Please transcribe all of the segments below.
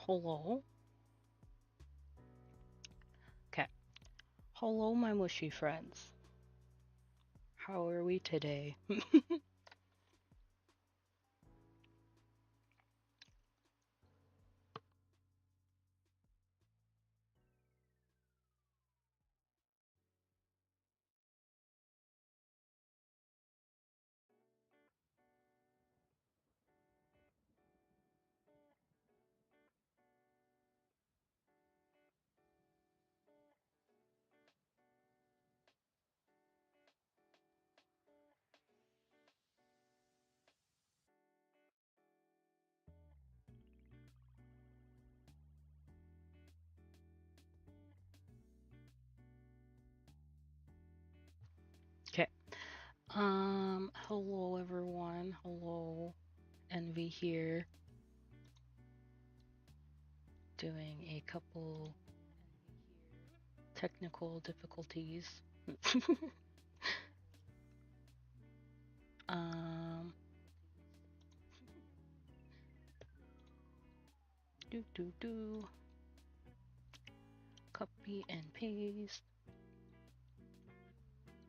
Hello? Okay. Hello, my mushy friends. How are we today? Okay. Hello everyone. Hello. Envy here, doing a couple technical difficulties. um, do. Copy and paste.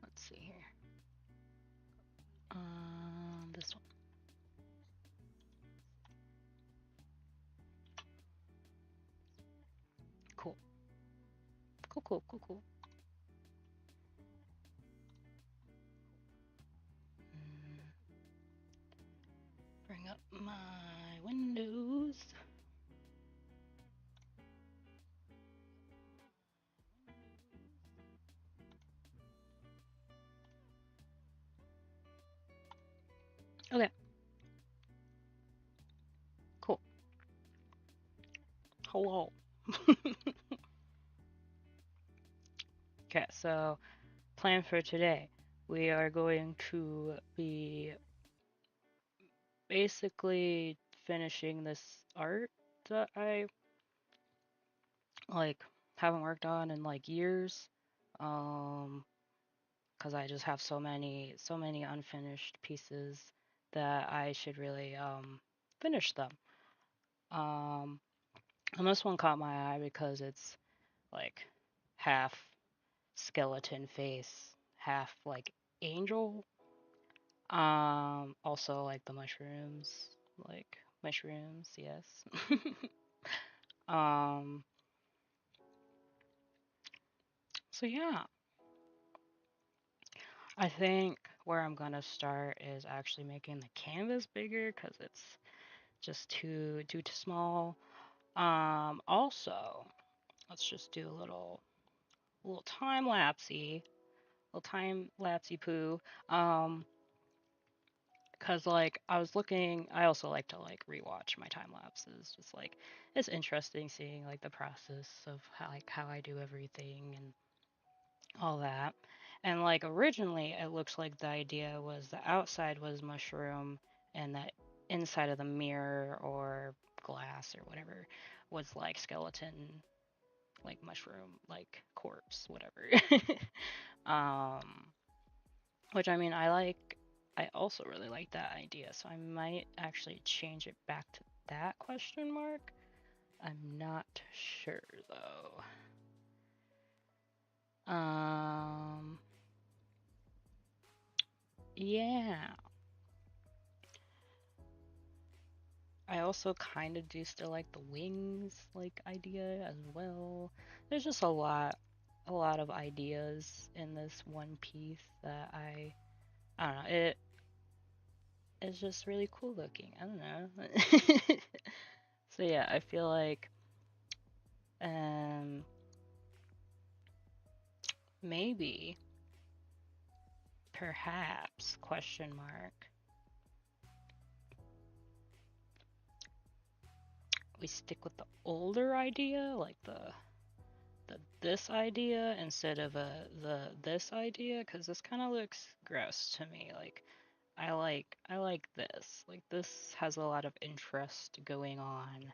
Let's see here. This one. Cool. Cool. Mm, bring up my windows. Okay. Cool. Hello. Okay, so plan for today. We are going to be basically finishing this art that I like haven't worked on in like years. Um, because I just have so many unfinished pieces that I should really finish them. Um, and this one caught my eye because it's like half skeleton face, half like angel. Also like the mushrooms, like mushrooms, yes. um, so yeah, I think where I'm gonna start is actually making the canvas bigger because it's just too small. Also, let's just do a little time lapsey poo. Um, Cause like I was looking, I also like to like rewatch my time lapses. Just like it's interesting seeing like the process of how I do everything and all that. And like originally, it looks like the idea was the outside was mushroom and the inside of the mirror or glass or whatever was like skeleton, like mushroom, like corpse, whatever. um, which I mean, I also really like that idea, so I might actually change it back to that question mark. I'm not sure though. Um, yeah. I also kind of do still like the wings like idea as well. There's just a lot of ideas in this one piece that I don't know. It's just really cool looking. I don't know. So yeah, I feel like um maybe perhaps question mark we stick with the older idea like the this idea instead of the this idea because this kind of looks gross to me. Like I like this. Like this has a lot of interest going on.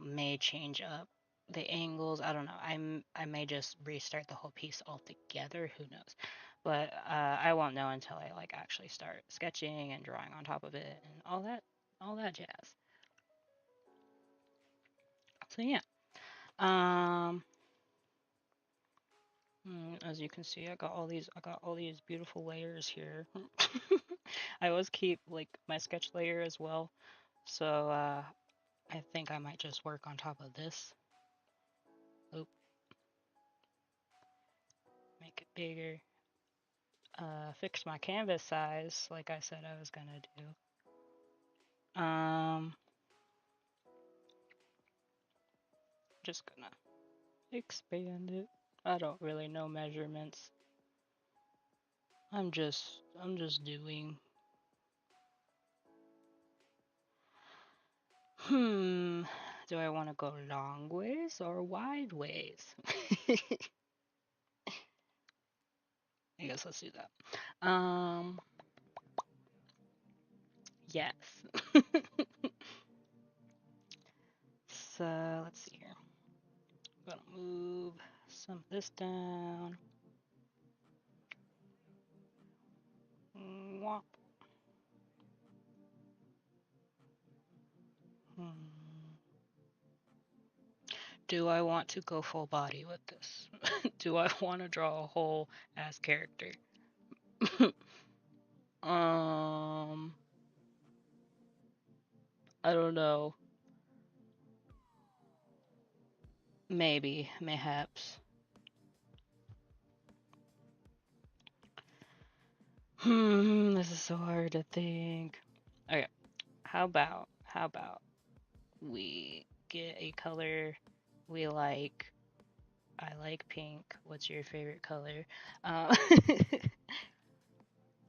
May change up the angles. I don't know. I may just restart the whole piece altogether. Who knows? But I won't know until I like actually start sketching and drawing on top of it and all that jazz. So yeah. Um, as you can see, I got all these beautiful layers here. I always keep like my sketch layer as well. So I think I might just work on top of this. Oop, make it bigger. Fix my canvas size like I said I was gonna do. Just gonna expand it. I don't really know measurements. I'm just doing. Hmm. Do I want to go long ways or wide ways? I guess let's do that. Yes. So let's see here. I'm gonna move some of this down. Womp. Hmm. Do I want to go full body with this? Do I want to draw a whole ass character? um, I don't know. Maybe, mayhaps. This is so hard to think. Okay, how about we get a color we like? I like pink. What's your favorite color? Uh,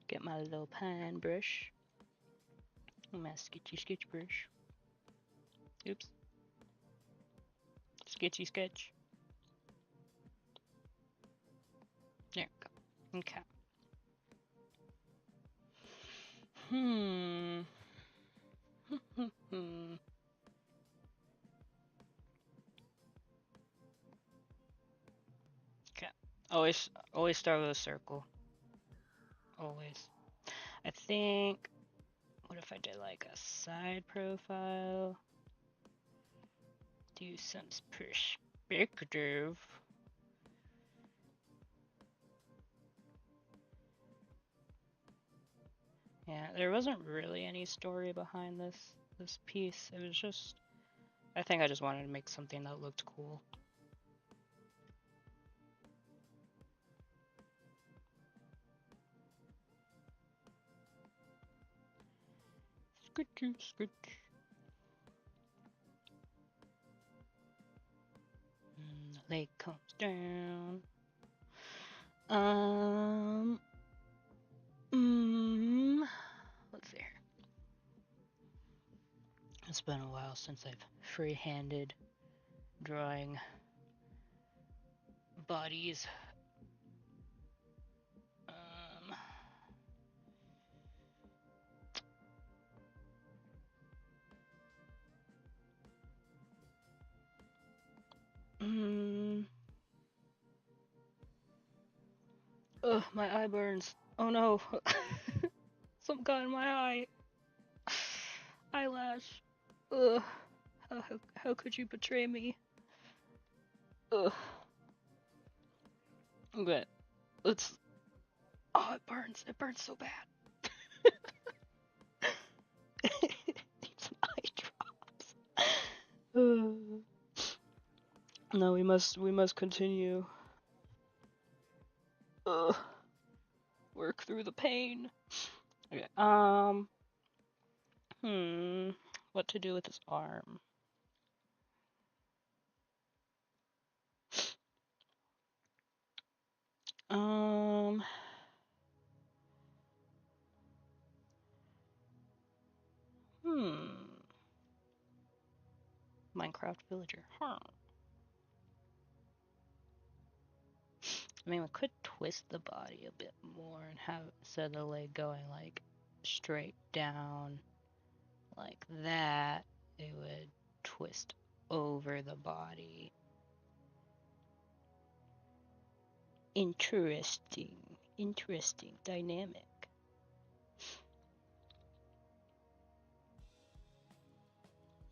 get my little pine brush. My sketchy sketch brush. Oops. Sketchy sketch. There we go. Okay. Hmm. Okay. Always start with a circle. Always. I think. What if I did like a side profile? Do some perspective. Yeah, there wasn't really any story behind this piece. It was just I think I just wanted to make something that looked cool. Scooch, scooch. The lake comes down. Um. Let's see here. It's been a while since I've free-handed drawing bodies. Um. Mm, ugh, my eye burns. Oh no. Some got in my eye. Eyelash. Ugh. How could you betray me? Ugh. Okay. Let's. Oh, it burns. It burns so bad. Need some eye drops. No, we must continue. Ugh. Work through the pain. Okay. What to do with his arm? Um. Hmm. Minecraft villager. Huh. I mean, we could twist the body a bit more and have instead of the leg going like straight down like that, it would twist over the body. Interesting. Interesting dynamic.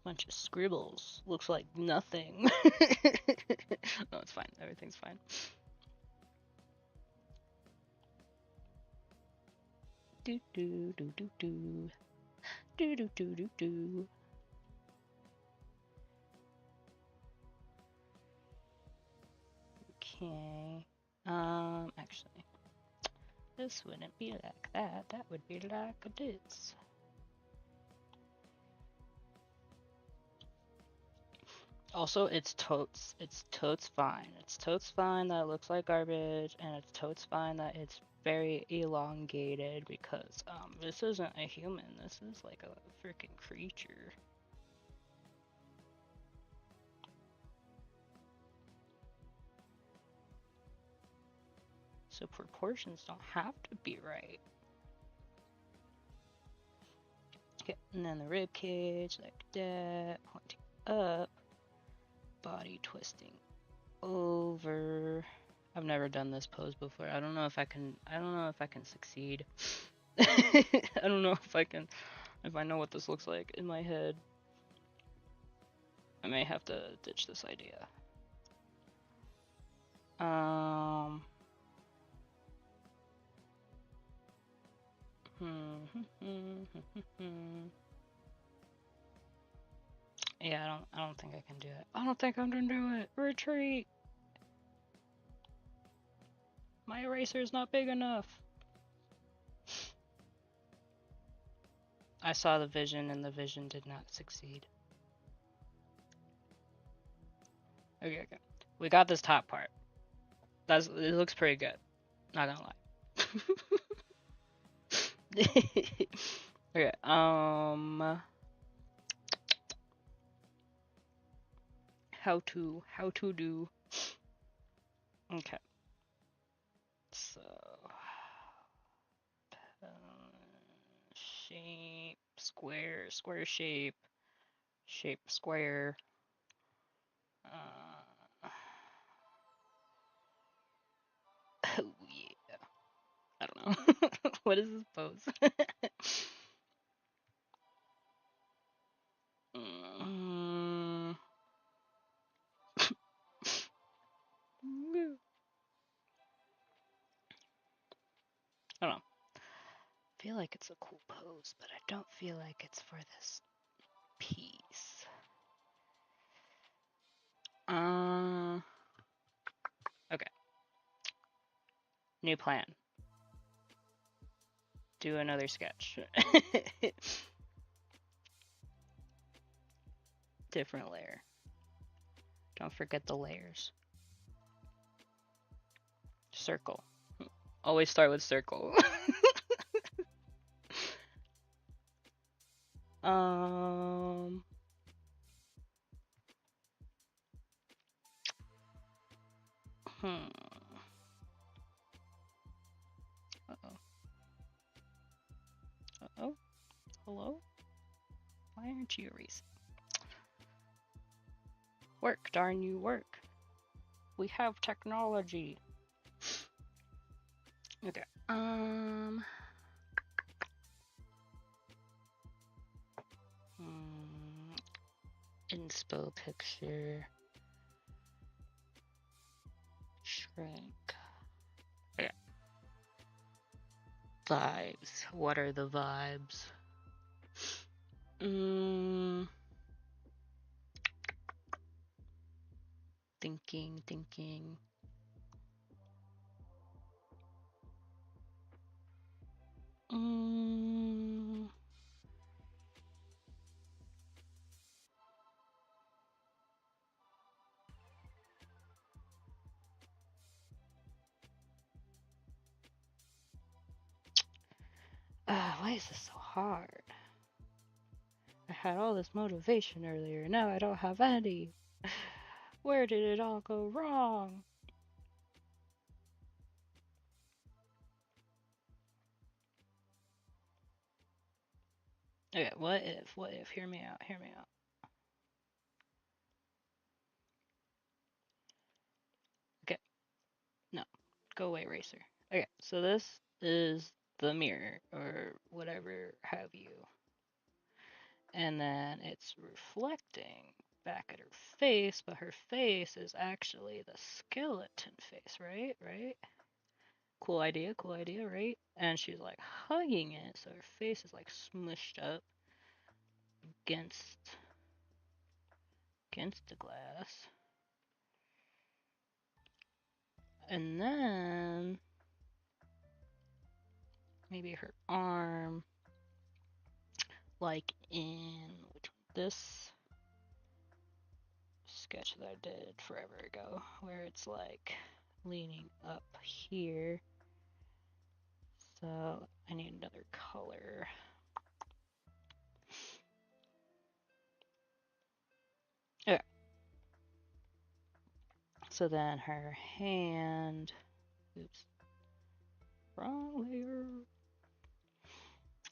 Bunch of scribbles. Looks like nothing. No, it's fine. Everything's fine. Do do do do do. Do do do do do. Okay. Actually, this wouldn't be like that. That would be like this. Also, it's totes fine. It's totes fine that it looks like garbage, and it's totes fine that it's very elongated because this isn't a human. This is like a freaking creature. So proportions don't have to be right. Okay, and then the rib cage like that, pointing up, body twisting over. I've never done this pose before. I don't know if I can. I don't know if I can succeed. I don't know if I can. If I know what this looks like in my head, I may have to ditch this idea. Yeah, I don't think I can do it. I don't think I'm gonna do it. Retreat. My eraser is not big enough. I saw the vision and the vision did not succeed. Okay. We got this top part. It looks pretty good. Not gonna lie. Okay, how to do. Okay. So shape, square shape, square. Oh yeah. I don't know. What is this pose? I don't know. I feel like it's a cool pose, but I don't feel like it's for this piece. Okay. New plan. Do another sketch. Different layer. Don't forget the layers. Circle. Always start with circle. Hmm. Uh-oh. Uh-oh. Hello? Why aren't you erasing? Work, darn you, work. We have technology. Okay. Inspo picture. Shrink. Okay. Vibes. What are the vibes? Thinking. Why is this so hard? I had all this motivation earlier, now I don't have any. Where did it all go wrong? Okay, what if? Hear me out. Okay, no, go away, Racer. Okay, so this is the mirror, or whatever have you. and then it's reflecting back at her face, but her face is actually the skeleton face, right? Right? Cool idea, right? And she's like hugging it, so her face is like smushed up against the glass. And then maybe her arm, like in this sketch that I did forever ago, where it's like leaning up here. So I need another color. Okay. So then her hand, oops, wrong layer.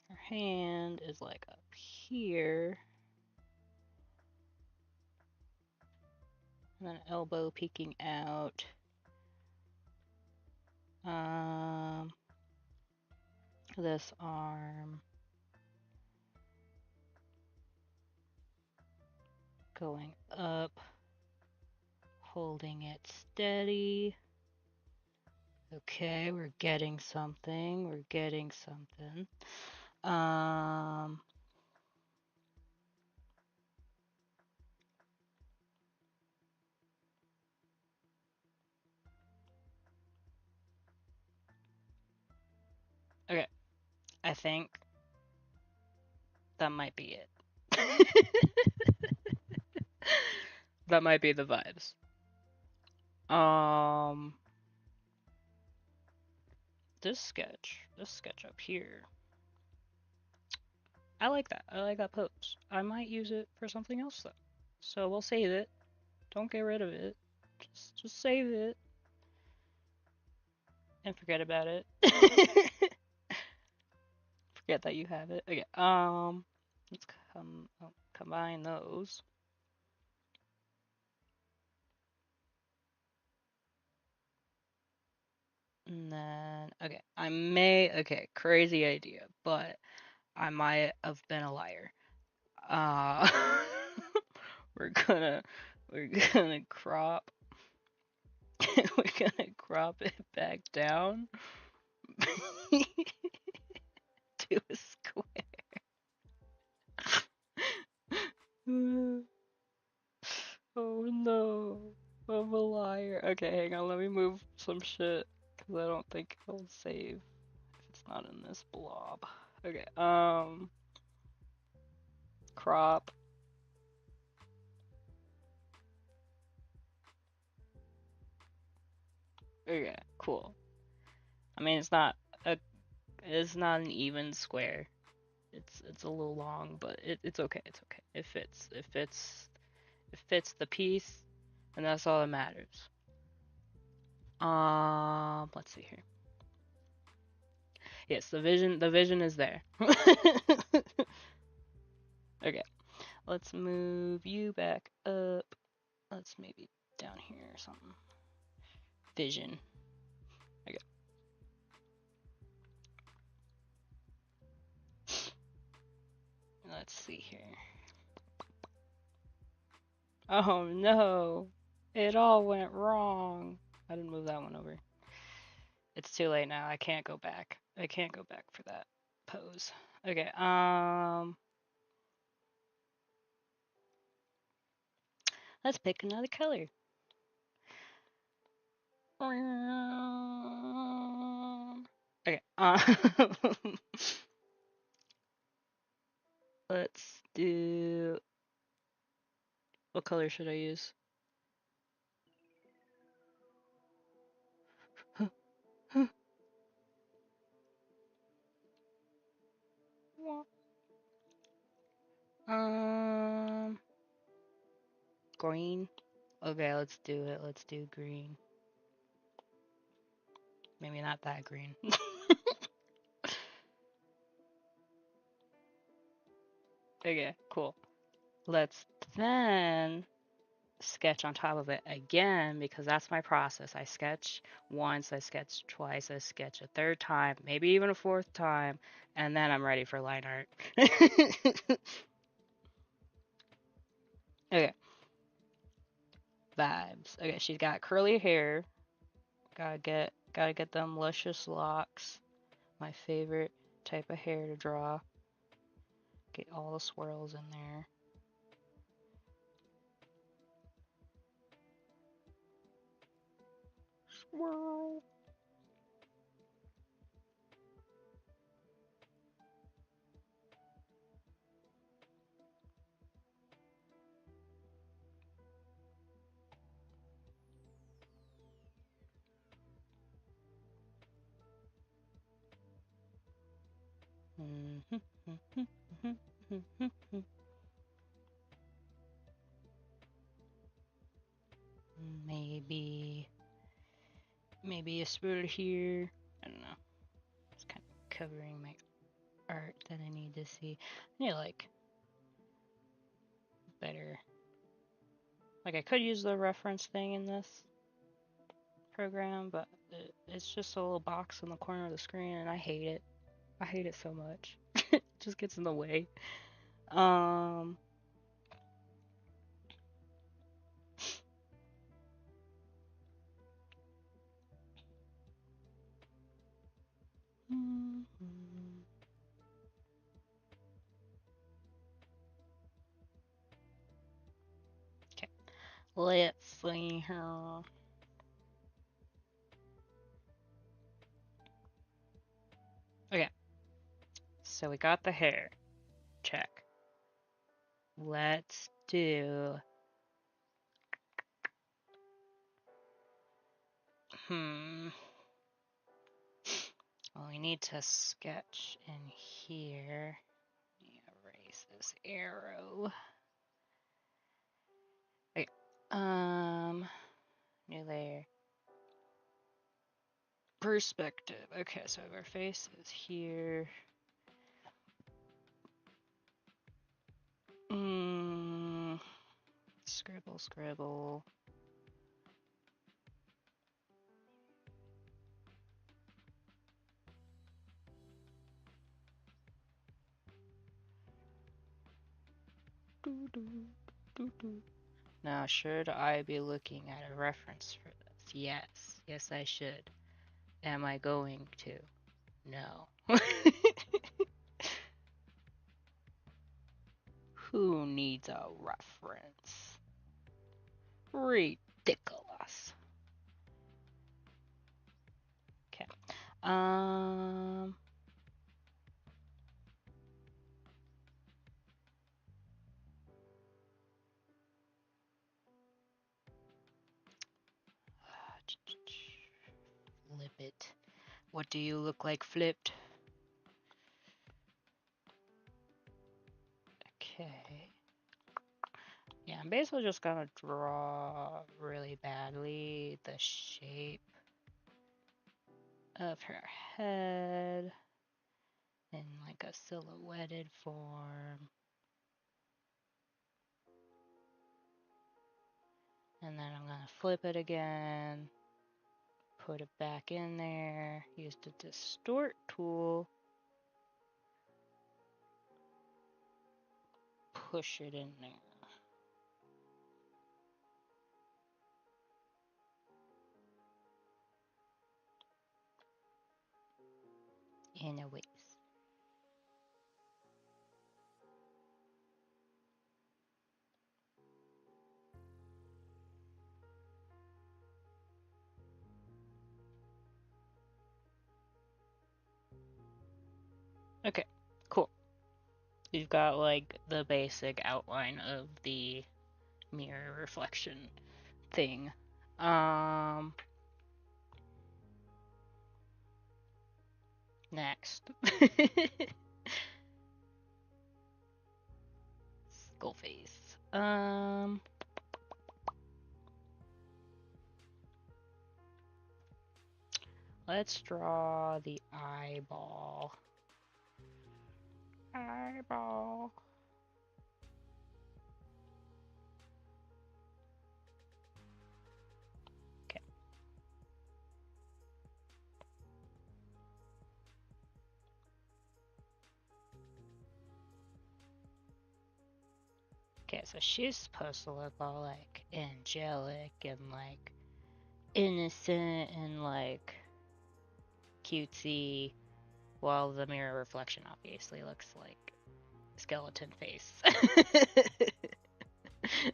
Her hand is like up here. And then elbow peeking out. This arm going up, holding it steady. Okay, we're getting something. We're getting something. Okay, I think that might be it. That might be the vibes. Um, this sketch up here. I like that. I like that pose. I might use it for something else though. So we'll save it. Don't get rid of it. Just save it and forget about it. Forget that you have it. Okay. Let's combine those. And then okay, crazy idea, but I might have been a liar. Uh, we're gonna we're gonna crop we're gonna crop it back down to a square. Oh no, I'm a liar. Okay, hang on, let me move some shit because I don't think it'll save if it's not in this blob. Okay, crop. Okay, cool. I mean, it's not an even square. It's a little long, but it's okay. It's okay. It fits the piece, and that's all that matters. Let's see here. Yes, the vision is there. Okay, let's move you back up. Let's maybe down here or something. Vision. Okay. Let's see here. Oh no, it all went wrong. I didn't move that one over. It's too late now. I can't go back. I can't go back for that pose. Okay, let's pick another color. Okay, let's do, what color should I use? Um, green. Okay, let's do it. Let's do green. Maybe not that green. Okay, cool. Let's then sketch on top of it again because that's my process. I sketch once, I sketch twice, I sketch a third time, maybe even a fourth time, and then I'm ready for line art. Okay, vibes. Okay, she's got curly hair. Gotta get them luscious locks. My favorite type of hair to draw. Get all the swirls in there. Swirl. Maybe maybe a swirl here. I don't know. It's kind of covering my art that I need to see. I need like better. Like I could use the reference thing in this program, but it's just a little box in the corner of the screen, and I hate it. I hate it so much. It just gets in the way. Um. Okay. Let's see here. Okay. So we got the hair. Check. Let's do. Hmm. Well, we need to sketch in here. Let me erase this arrow. Okay. New layer. Perspective. Okay, so our face is here. Scribble, scribble. Now, should I be looking at a reference for this? Yes. Yes, I should. Am I going to? No. Who needs a reference? Ridiculous. Okay. Um. Flip it. What do you look like flipped? Okay. Yeah, I'm basically just gonna draw really badly the shape of her head in like a silhouetted form. And then I'm gonna flip it again, put it back in there, use the distort tool, push it in there. Anyways. Okay, cool. You've got like the basic outline of the mirror reflection thing. Next. Skull face. Let's draw the eyeball. Eyeball. Okay. Okay, so she's supposed to look all like angelic and like innocent and like cutesy, while the mirror reflection obviously looks like skeleton face.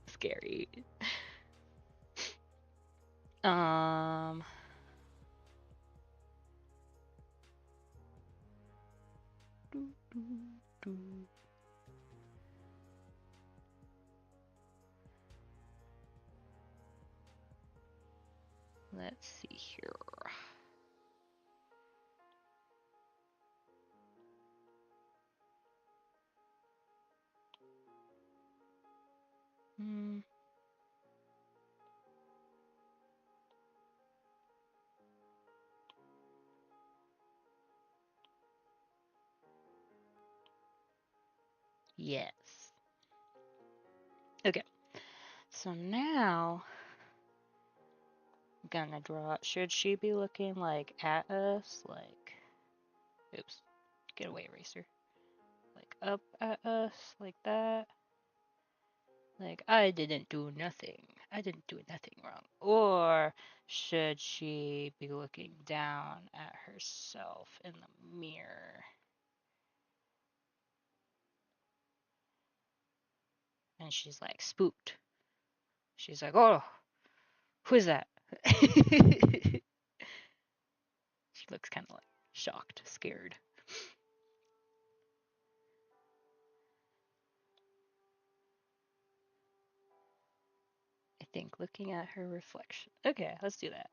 Scary. Um let's see here. Hmm. Yes. Okay. So now I'm gonna draw. Should she be looking like at us? Like, oops, get away, eraser. Like up at us, like that. Like, I didn't do nothing. I didn't do nothing wrong. Or should she be looking down at herself in the mirror? And she's like spooked. She's like, oh, who's that? She looks kind of like shocked, scared. I think looking at her reflection. Okay, let's do that.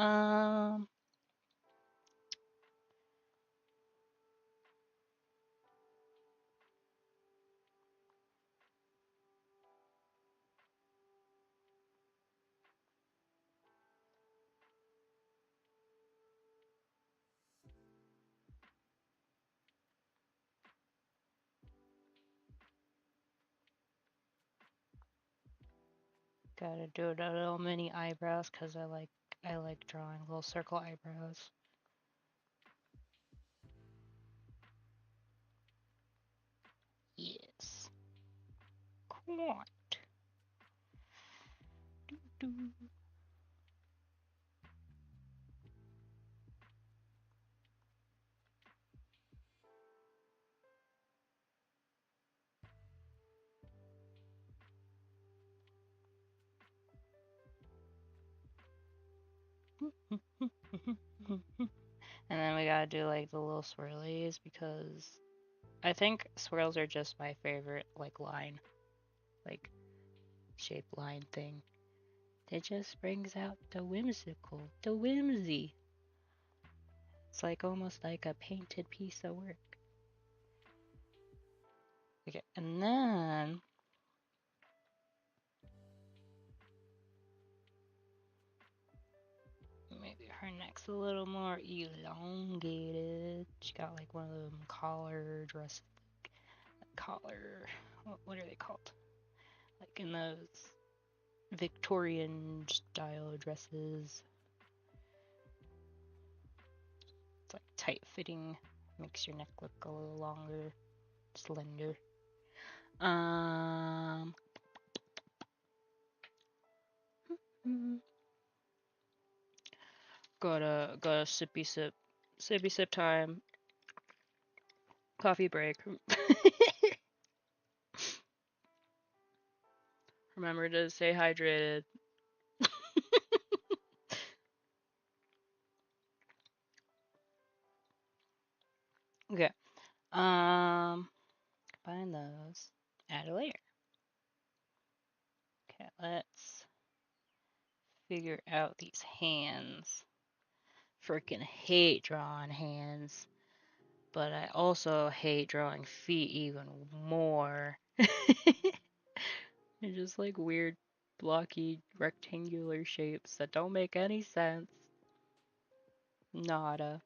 Um, gotta do the little mini eyebrows because I like drawing little circle eyebrows. Yes. Quant. Do. And then we gotta do like the little swirlies because I think swirls are just my favorite like line, like shape line thing. It just brings out the whimsical, the whimsy. It's like almost like a painted piece of work. Okay, and then maybe her neck's a little more elongated. She got like one of them collar dress, collar. What are they called? Like in those Victorian style dresses. It's like tight fitting, makes your neck look a little longer, slender. Um, got a sippy sip time, coffee break. Remember to stay hydrated. Okay. Combine those. Add a layer. Okay, let's figure out these hands. Freaking hate drawing hands, but I also hate drawing feet even more. They're just like weird, blocky, rectangular shapes that don't make any sense. Nada.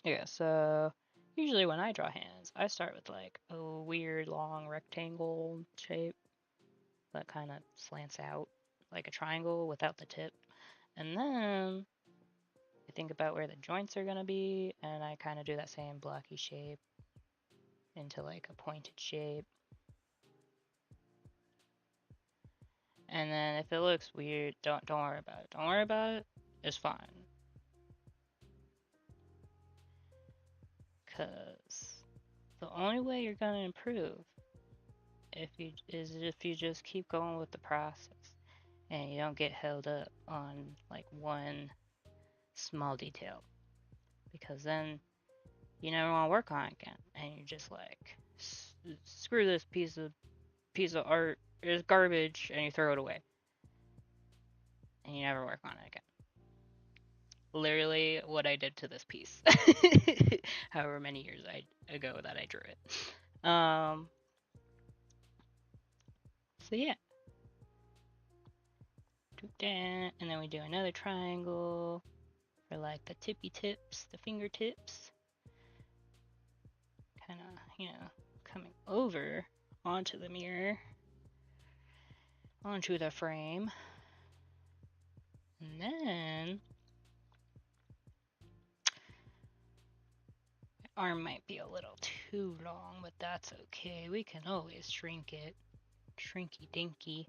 Yeah, so usually when I draw hands, I start with like a weird long rectangle shape that kind of slants out like a triangle without the tip. And then I think about where the joints are going to be, and I kind of do that same blocky shape. into like a pointed shape. And then if it looks weird, don't worry about it. Don't worry about it. It's fine. Cause the only way you're gonna improve if you just keep going with the process and you don't get held up on like one small detail. Because then you never want to work on it again, and you just like screw this piece of art is garbage, and you throw it away, and you never work on it again. Literally, what I did to this piece, however many years ago that I drew it. So yeah, and then we do another triangle for like the tippy tips, the fingertips, kind of coming over onto the mirror, onto the frame. And then my arm might be a little too long, but that's okay. We can always shrink it. Shrinky dinky.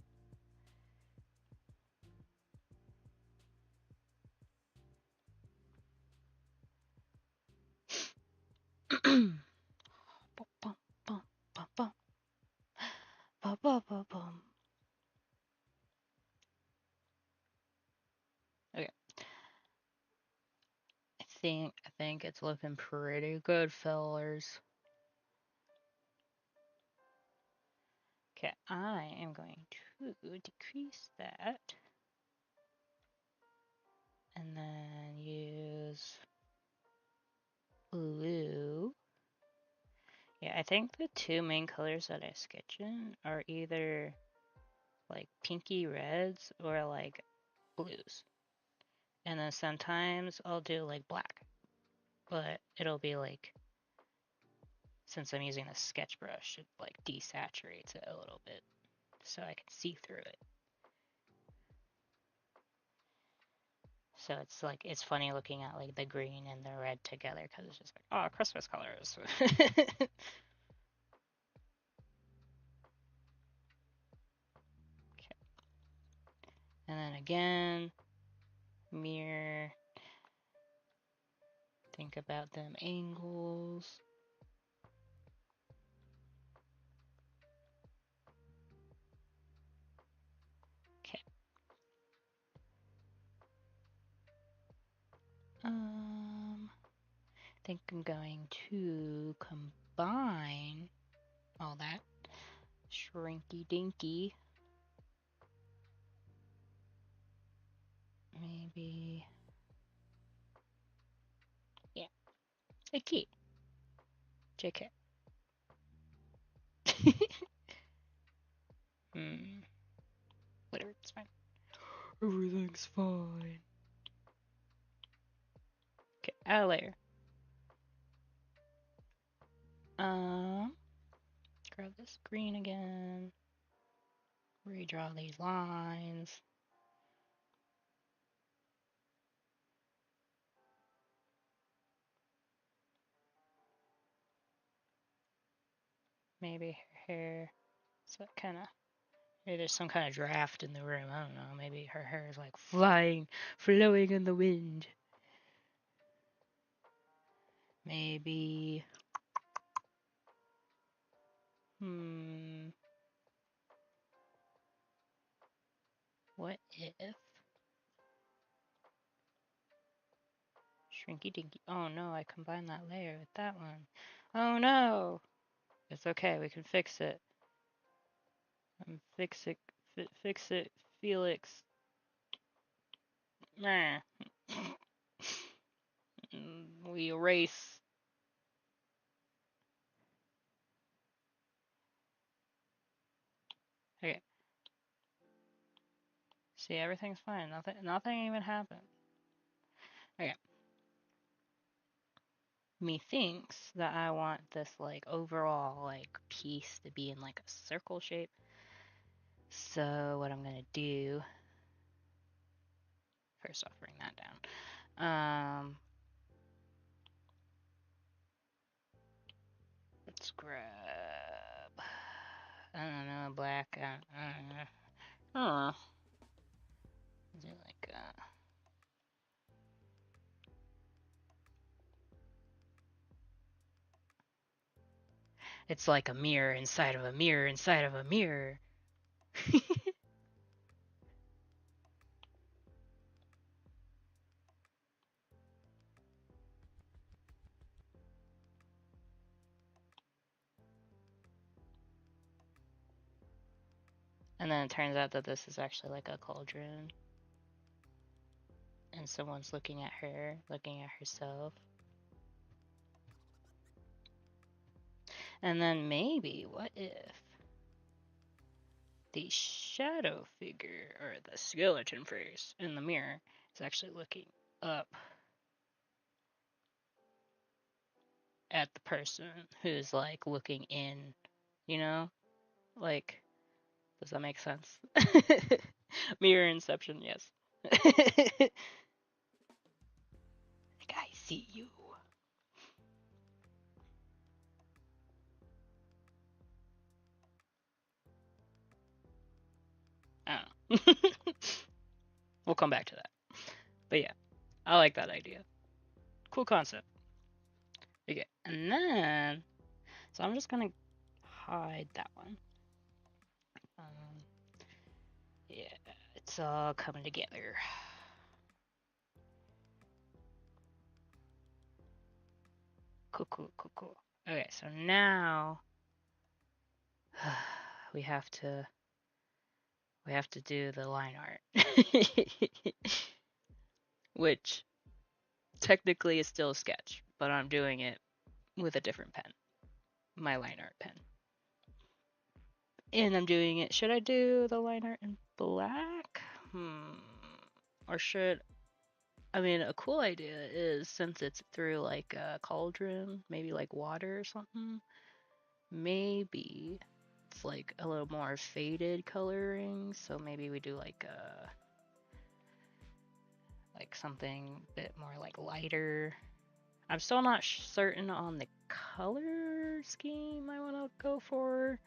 Okay. I think it's looking pretty good, fellers. Okay, I am going to decrease that. And then use blue. Yeah, I think the two main colors that I sketch in are either like pinky reds or like blues. And then sometimes I'll do like black, but it'll be like, since I'm using a sketch brush, it like desaturates it a little bit so I can see through it. So it's like, it's funny looking at like the green and the red together because it's just like, oh, Christmas colors. Okay. And then again, mirror. Think about them angles. Okay. I think I'm going to combine all that shrinky dinky. Maybe, yeah, a key. JK. Whatever, it's fine. Everything's fine. Okay, add a layer. Grab this green again. Redraw these lines. Maybe her hair. So kind of, maybe there's some kind of draft in the room. I don't know. Maybe her hair is like flying, flowing in the wind. Maybe. What if? Shrinky dinky. Oh no, I combined that layer with that one. Oh no! It's okay, we can fix it. Fix it. Fix it, Felix. Nah. We erase. Okay. See, everything's fine. Nothing even happened. Okay. Methinks that I want this like overall like piece to be in like a circle shape. So what I'm gonna do, first off, bring that down. Let's grab. I don't know, black. I don't know. Oh, do like it's like a mirror inside of a mirror inside of a mirror. And then it turns out that this is actually like a cauldron. And someone's looking at her, looking at herself. And then maybe, what if the shadow figure, or the skeleton face in the mirror, is actually looking up at the person who's like looking in, you know? Like, does that make sense? Mirror inception, yes. Like, I see you. I don't know. We'll come back to that. But yeah, I like that idea. Cool concept. Okay, and then, so I'm just gonna hide that one. Yeah, it's all coming together. Cool. Okay, so now we have to do the line art, which technically is still a sketch, but I'm doing it with a different pen, my line art pen. And I'm doing it. Should I do the line art in black? Or should I mean, a cool idea is, since it's through like a cauldron, maybe like water or something, maybe it's like a little more faded coloring. So maybe we do like something a bit more like lighter. I'm still not certain on the color scheme I want to go for.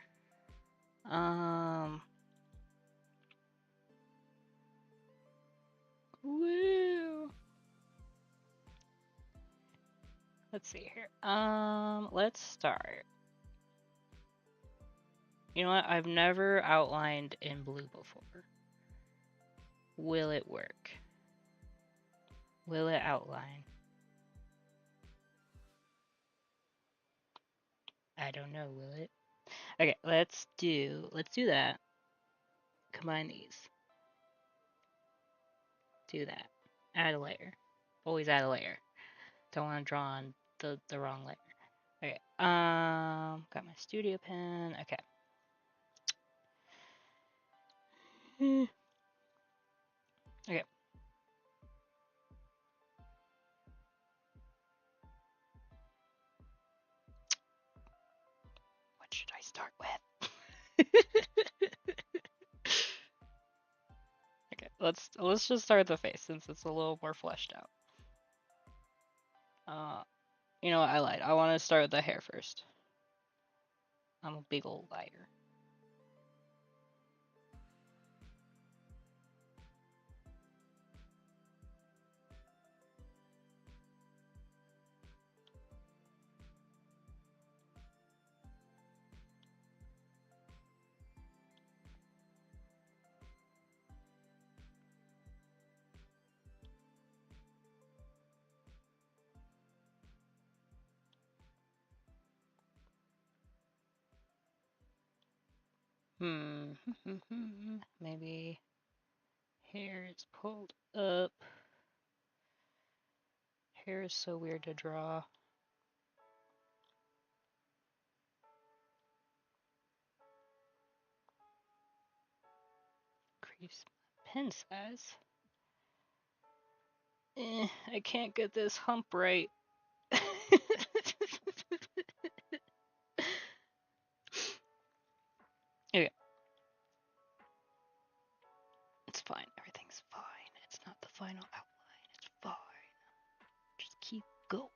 Woo. Let's see here. Let's start. You know what? I've never outlined in blue before. Will it work? Will it outline? I don't know, will it? Okay, let's do that. Combine these. Do that. Add a layer. Always add a layer. Don't want to draw on the wrong layer. Okay. Got my studio pen. Okay. Okay. What should I start with? Okay, let's just start with the face since it's a little more fleshed out. You know what? I lied. I want to start with the hair first. I'm a big old liar. Maybe hair is pulled up. Hair is so weird to draw. Increase pen size. I can't get this hump right. Okay. It's fine. Everything's fine. It's not the final outline. It's fine. Just keep going.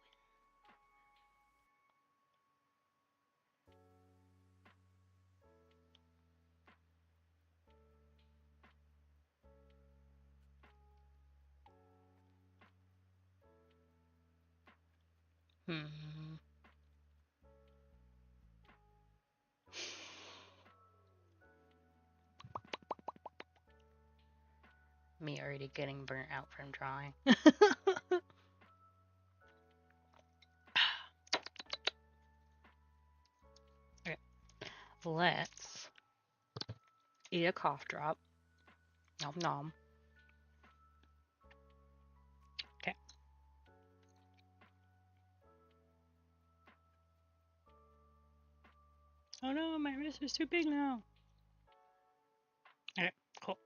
Hmm. Me already getting burnt out from drawing. Okay, let's eat a cough drop. Nom nom. Okay. Oh no, my wrist is too big now. Okay, cool.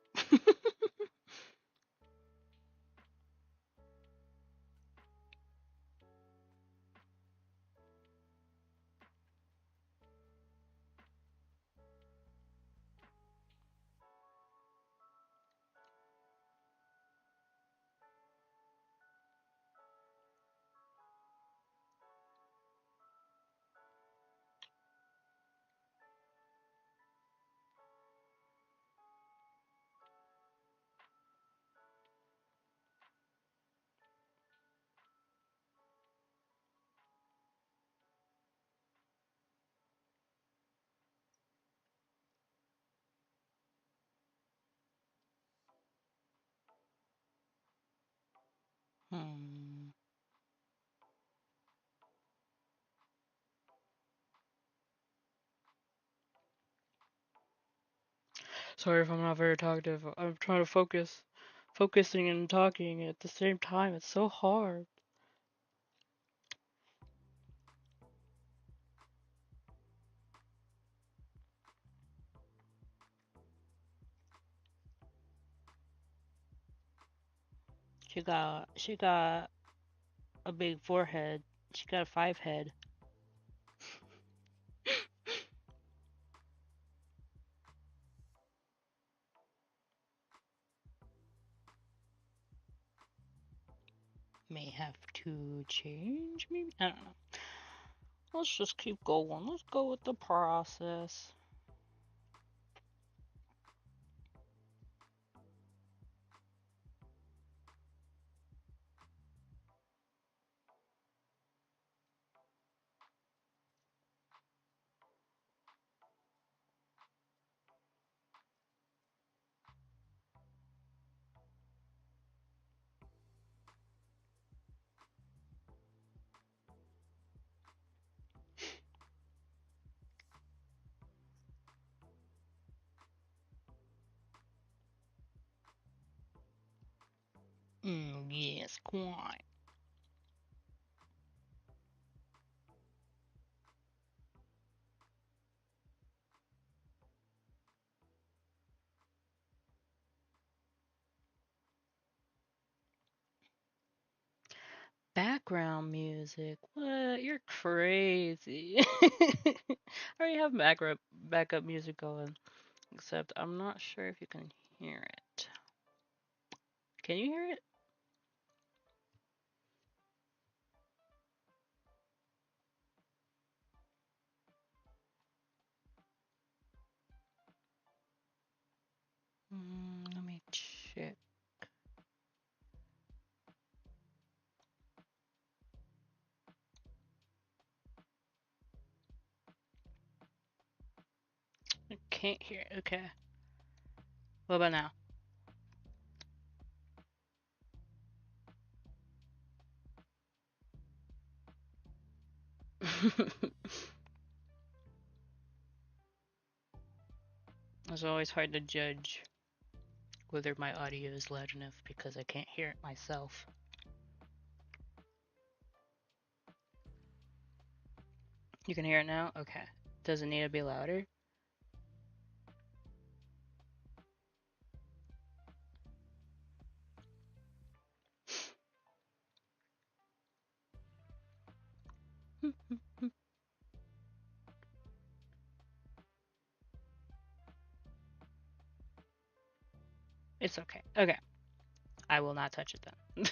Hmm. Sorry if I'm not very talkative. I'm trying to focusing and talking at the same time. It's so hard. She got a big forehead. She got a 5 head. May have to change, maybe? I don't know. Let's just keep going. Let's go with the process. Yes, quite. Background music? What? You're crazy. I already have backup music going. Except I'm not sure if you can hear it. Can you hear it? Let me check. I can't hear it. Okay. What about now? It's always hard to judge whether my audio is loud enough because I can't hear it myself. You can hear it now? Okay. Does it need to be louder? It's okay. Okay. I will not touch it then.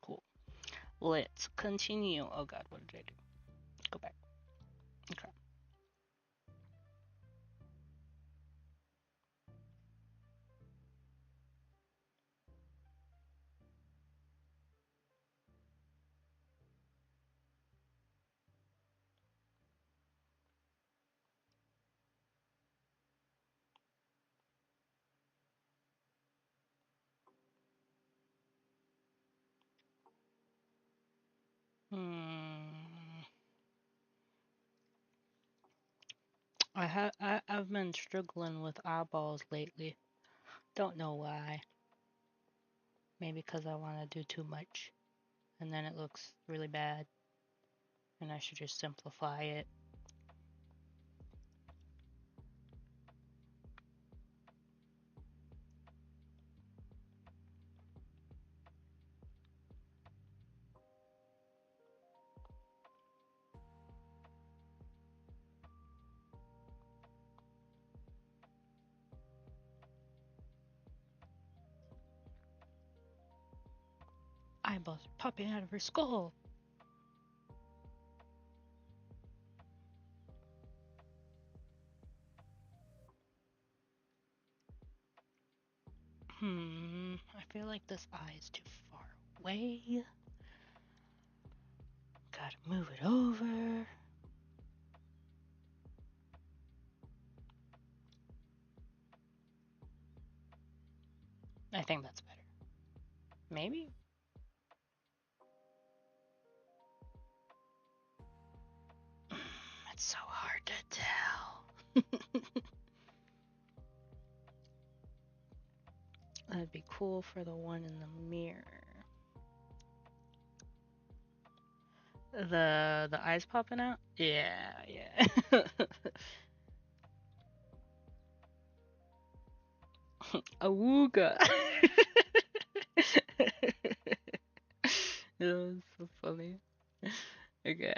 Cool. Let's continue. Oh god, what did I do? Go back. Okay. I've been struggling with eyeballs lately. Don't know why. Maybe because I want to do too much, and then it looks really bad, and I should just simplify it. Eyeballs are popping out of her skull. I feel like this eye is too far away. Gotta move it over. I think that's better. Maybe? It's so hard to tell. That'd be cool for the one in the mirror. The eyes popping out? Yeah, yeah. Awooga. That was so funny. Okay,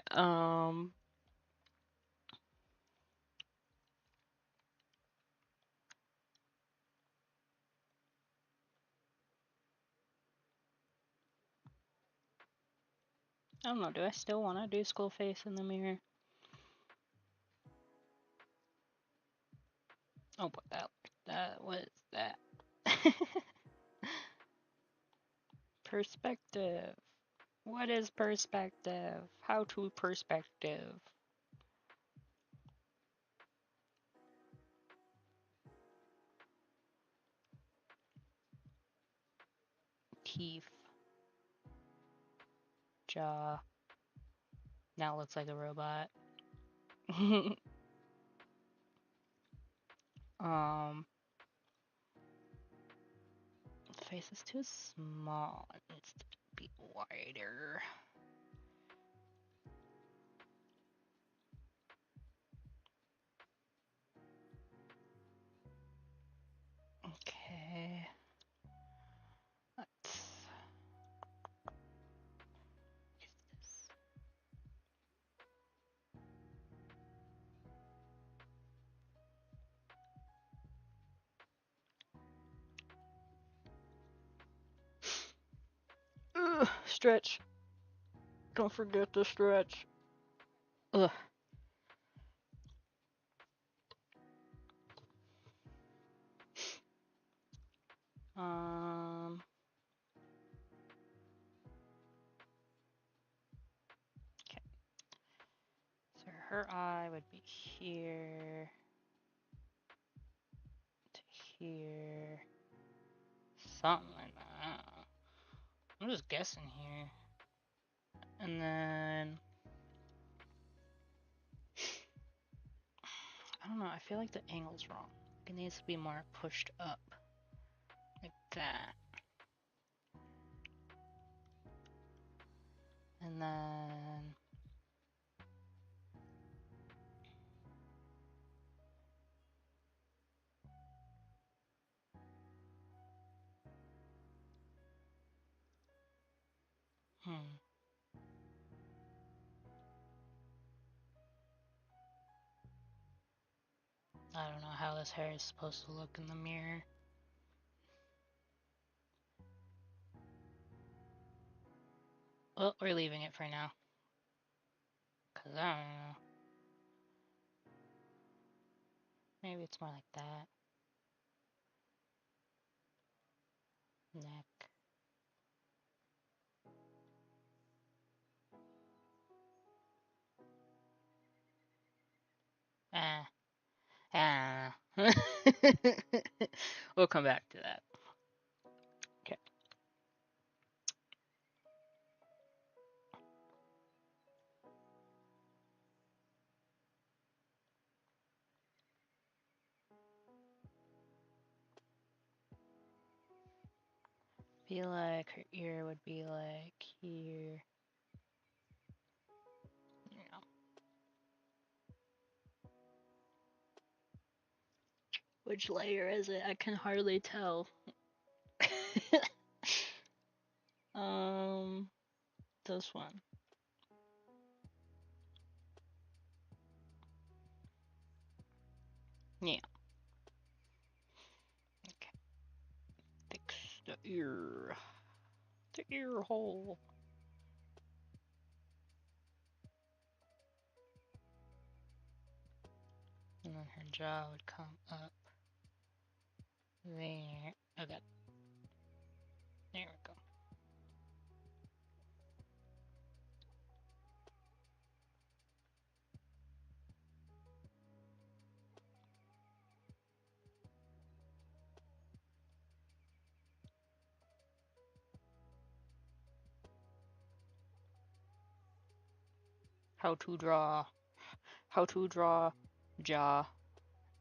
I don't know, do I still want to do skull face in the mirror? Oh, but that was that. Perspective. What is perspective? How to perspective? Teeth. Jaw. Now looks like a robot. um, the face is too small. It needs to be wider. Okay. Let's use this. Ugh, stretch. Don't forget to stretch. Ugh. Um. Okay. So her eye would be here to here. Something like that. I'm just guessing here. And then I don't know, I feel like the angle's wrong. It needs to be more pushed up. Like that. And then I don't know how this hair is supposed to look in the mirror. Well, we're leaving it for now. Cause I don't know. Maybe it's more like that. Neck. Ah. Ah. We'll come back to that. Okay. feel like her ear would be like here. Yeah. Which layer is it? I can hardly tell. um, this one. Yeah. Okay. Fix the ear. The ear hole. And then her jaw would come up there. Okay. There we go. How to draw. How to draw. Jaw.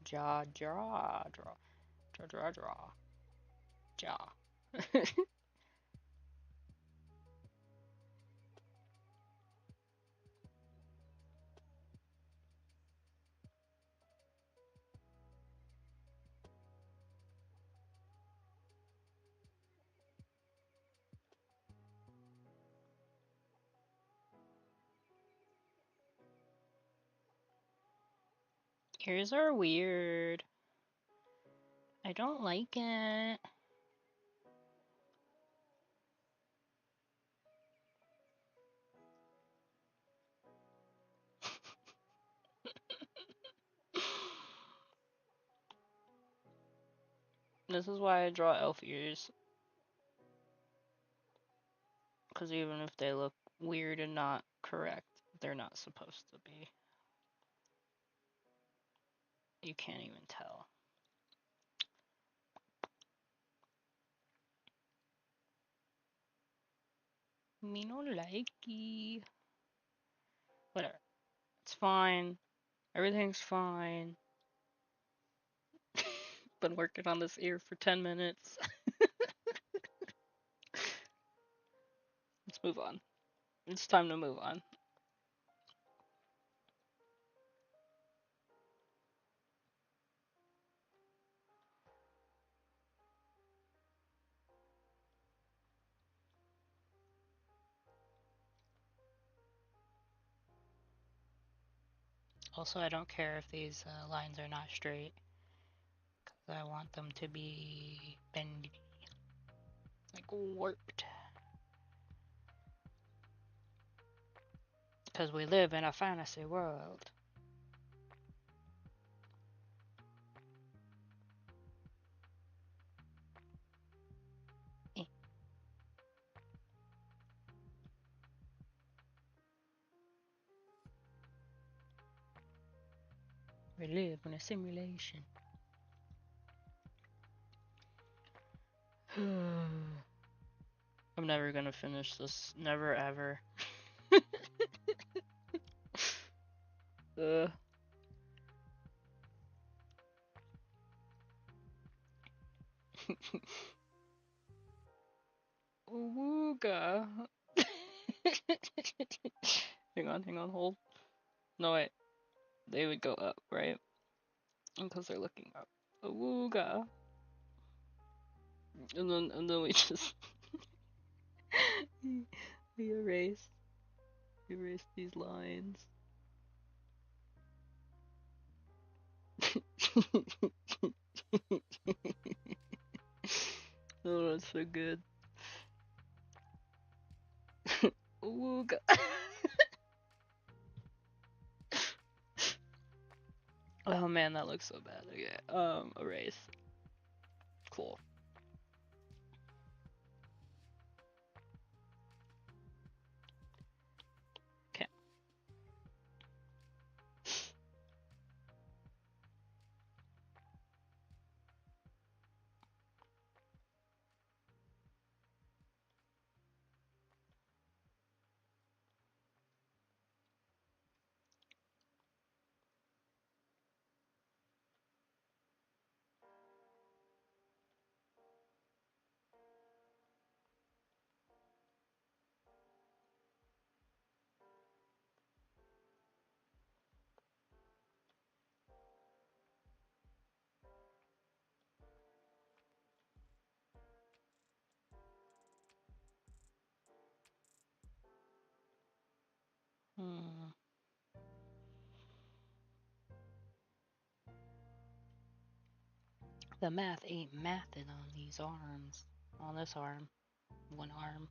Jaw. Draw. Draw. Draw. Draw. Draw. Jaw. Ears are weird. I don't like it. This is why I draw elf ears. Because even if they look weird and not correct, they're not supposed to be. You can't even tell. Me no likey. Whatever. It's fine. Everything's fine. Been working on this ear for 10 minutes. Let's move on. It's time to move on. Also, I don't care if these lines are not straight, because I want them to be bendy, like warped. Because we live in a fantasy world. We live in a simulation. I'm never gonna finish this. Never ever. uh. Wooga. Hang on, hold. No, wait. They would go up, right? Because they're looking up. Awooga. And then we just we erase these lines. Oh, that's so good. Awooga. Oh man, that looks so bad. Okay, erase. Cool. Okay. The math ain't mathing on these arms. On this arm. One arm.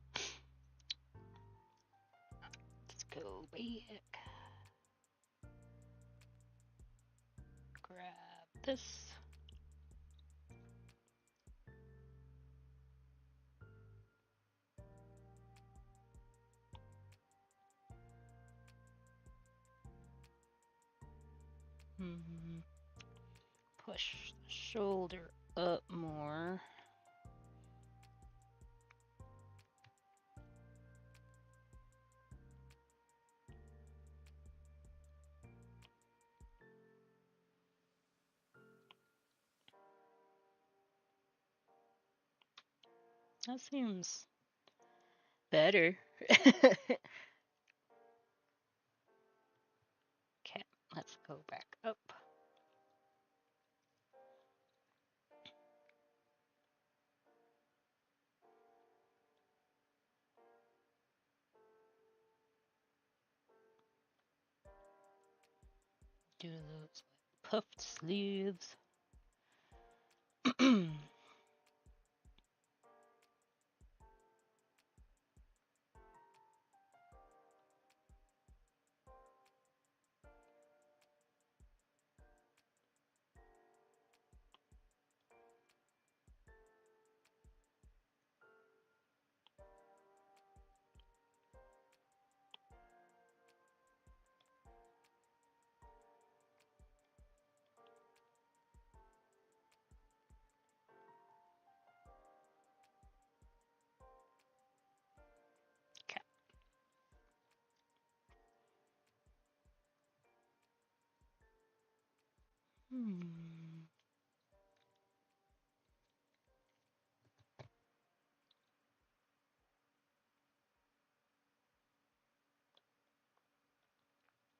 Let's go back. Grab this. Hmm. Push the shoulder up more. That seems better. Okay, let's go back up. Do those puffed sleeves. Okay. Hmm.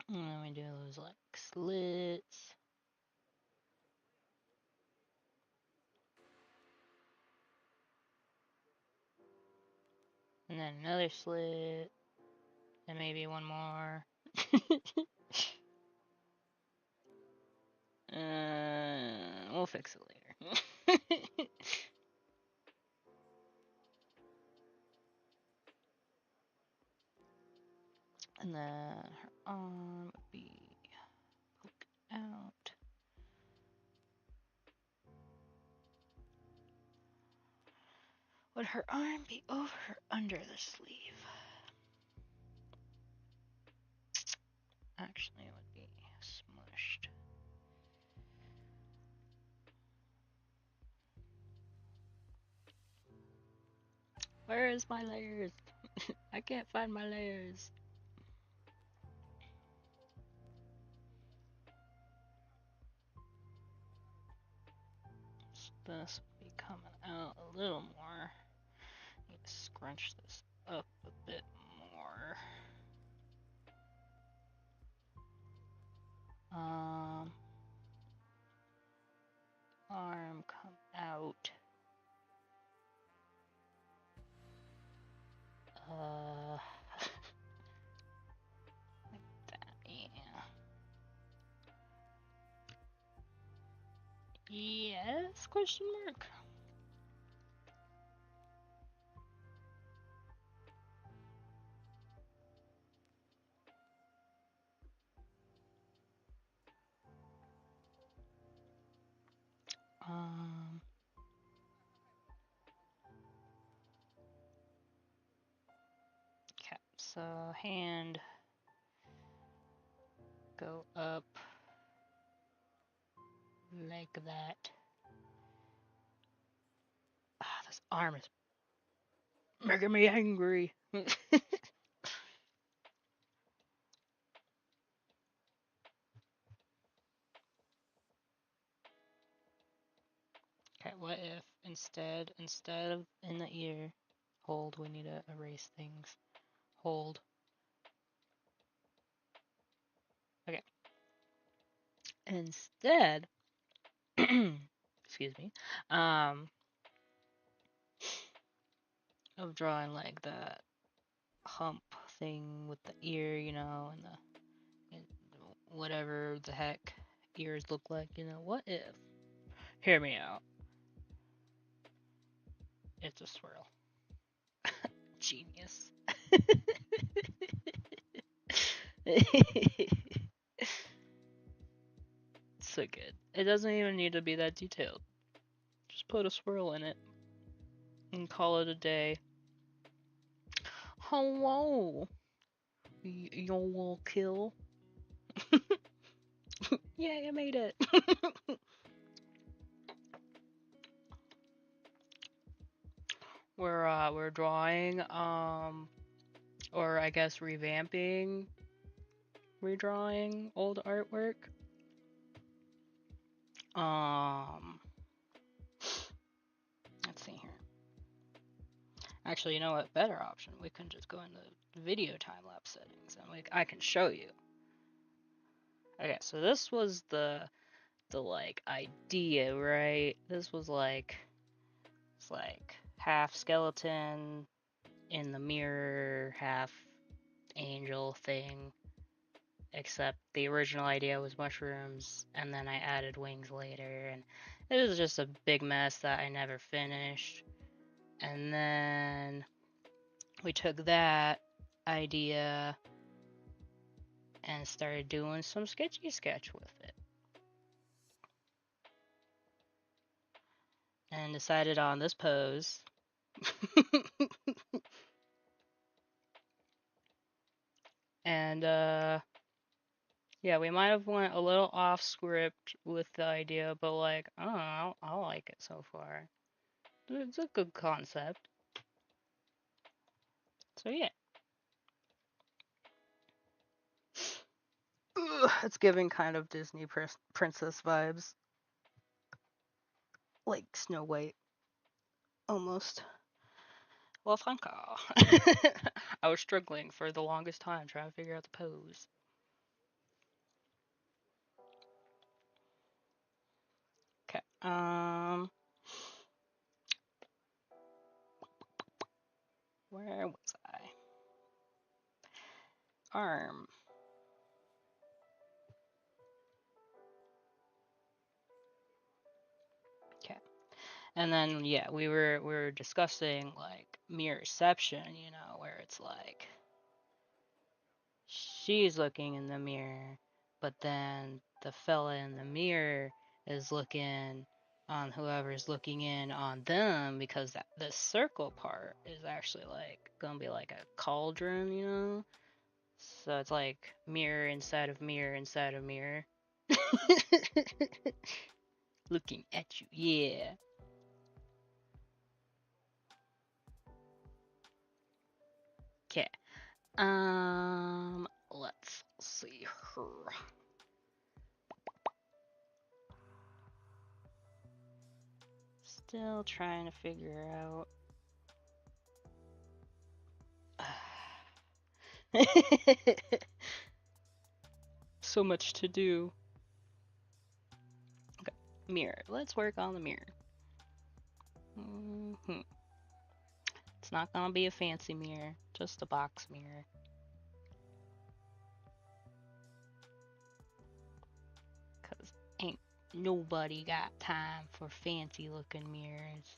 And then we do those like slits. And then another slit. And maybe one more. We'll fix it later. And then her arm would be poking out. Would her arm be over or under the sleeve? Actually, it would be smushed. Where is my layers? I can't find my layers. This would be coming out a little more. Need to scrunch this up a bit more. Arm come out. Like that, yeah. Yes? Question mark. Okay, so hand go up like that. Ah, this arm is making me angry. Okay, what if instead of in the ear, hold, we need to erase things. Hold. Okay. Instead, excuse me, of drawing like that hump thing with the ear, and and whatever the heck ears look like, what if? Hear me out. It's a swirl. Genius. So good. It doesn't even need to be that detailed. Just put a swirl in it and call it a day. Hello, you will kill. Yeah, you made it. We're drawing or I guess revamping, redrawing old artwork. Um let's see here. Actually, you know what? Better option. We can just go into video time lapse settings and I can show you. Okay, so this was the like idea, right? This was like it's like half skeleton in the mirror, half angel thing. Except the original idea was mushrooms, and then I added wings later, and it was just a big mess that I never finished. And then we took that idea and started doing some sketchy sketch with it. And decided on this pose. And yeah, we might have went a little off script with the idea, but like, I don't know, I like it so far. It's a good concept. So yeah. It's giving kind of Disney princess vibes. Like Snow White. Almost. Well, thank you. I was struggling for the longest time trying to figure out the pose. Okay. Where was I? Arm. Okay. And then yeah, we were discussing like mirrorception, you know, where it's like she's looking in the mirror, but then the fella in the mirror is looking on whoever's looking in on them because the circle part is actually like gonna be like a cauldron, you know? So it's like mirror inside of mirror inside of mirror. Looking at you, yeah. Okay. Let's see her. Still trying to figure out. So much to do. Okay, mirror. Let's work on the mirror. It's not gonna be a fancy mirror, just a box mirror. Cause ain't nobody got time for fancy looking mirrors.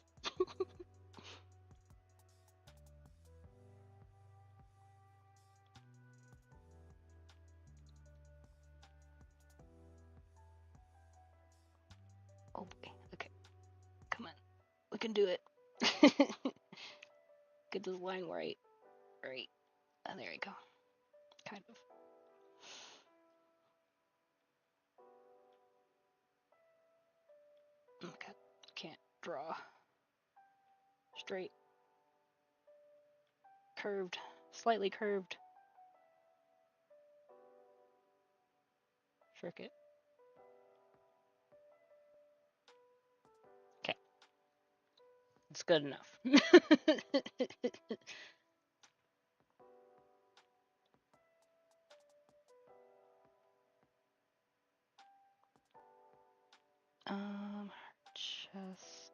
Oh boy. Okay. Come on. We can do it. Get this line right. Right. Oh, there we go. Kind of. Okay. Can't draw. Straight. Curved. Slightly curved. Frick it. Okay. It's good enough. Chest.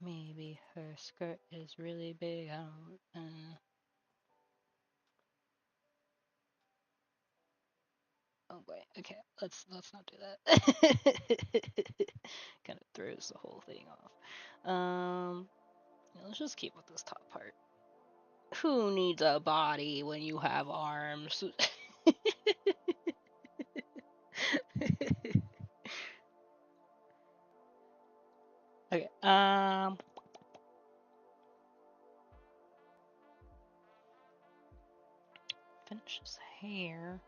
And then maybe her skirt is really big. I don't. Oh wait. Okay. Let's not do that. Kind of throws the whole thing off. Yeah, let's just keep with this top part. Who needs a body when you have arms? Okay. Finish his hair.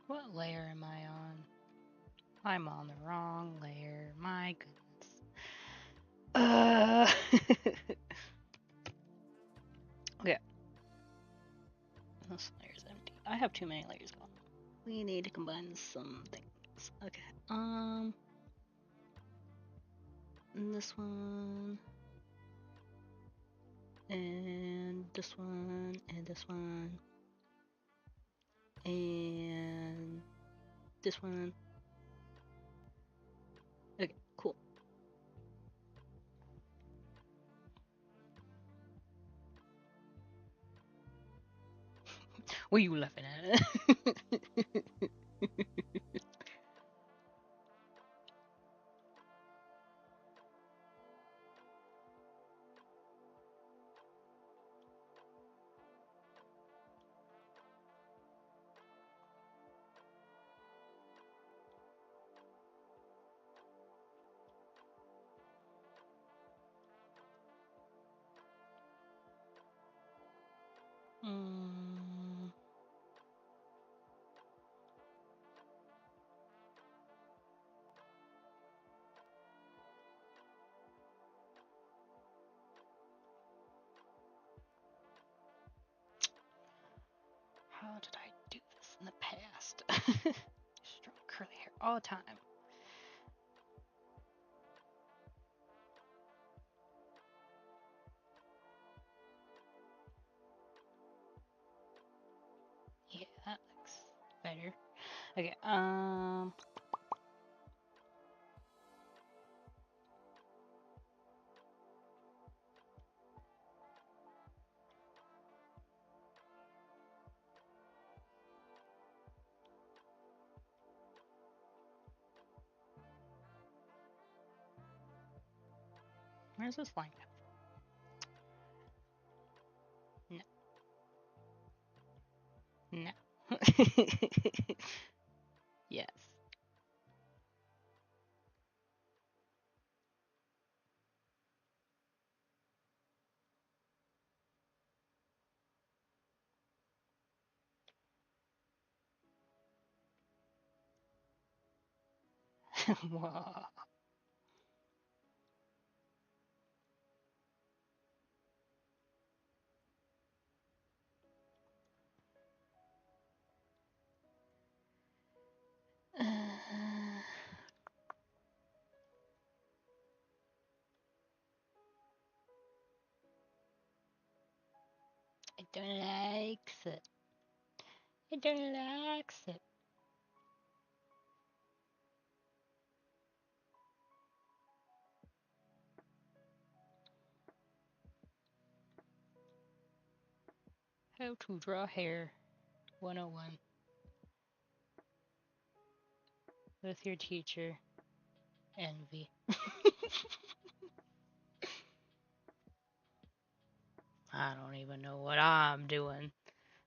What layer am I on? I'm on the wrong layer. My goodness. Okay. This layer's empty. I have too many layers going. We need to combine some things. Okay. This one. And this one. And this one. And this one. Okay, cool. What are you laughing at? mm, how did I do this in the past? Strong curly hair all the time. Yeah, that looks better. Okay, where's this line? No. No. Yes. Whoa. I don't like it. I don't like it. How to draw hair 101 with your teacher, Envy. I don't even know what I'm doing.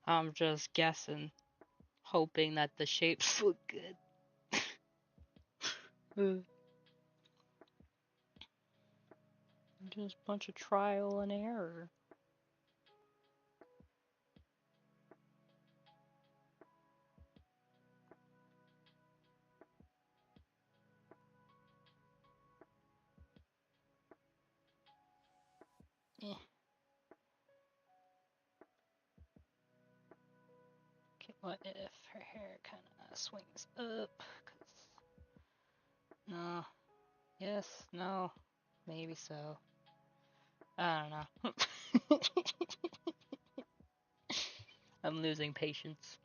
I'm just guessing, hoping that the shapes look good. Just a bunch of trial and error. Eh. What if her hair kind of swings up? 'Cause no. Yes. No. Maybe so. I don't know. I'm losing patience.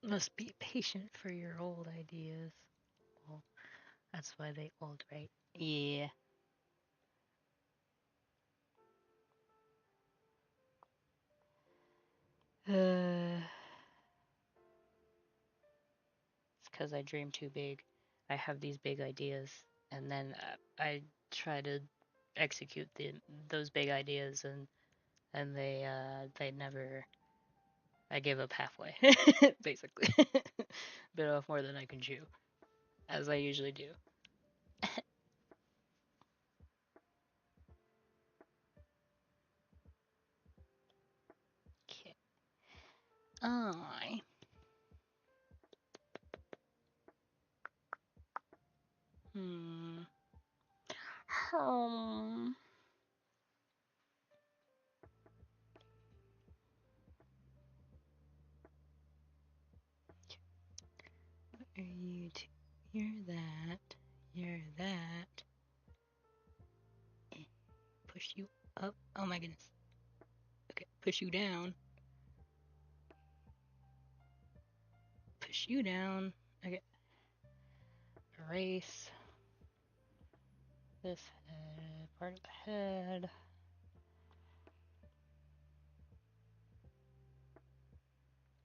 Must be patient for your old ideas. Well, that's why they old, right? Yeah. It's because I dream too big. I have these big ideas, and then I try to execute those big ideas, and they never. I give up halfway, basically. Bit off more than I can chew, as I usually do. Okay. I. Hmm. Um. Are you? You're that. You're that. Push you up. Oh my goodness. Okay. Push you down. Push you down. Okay. Erase this head, part of the head.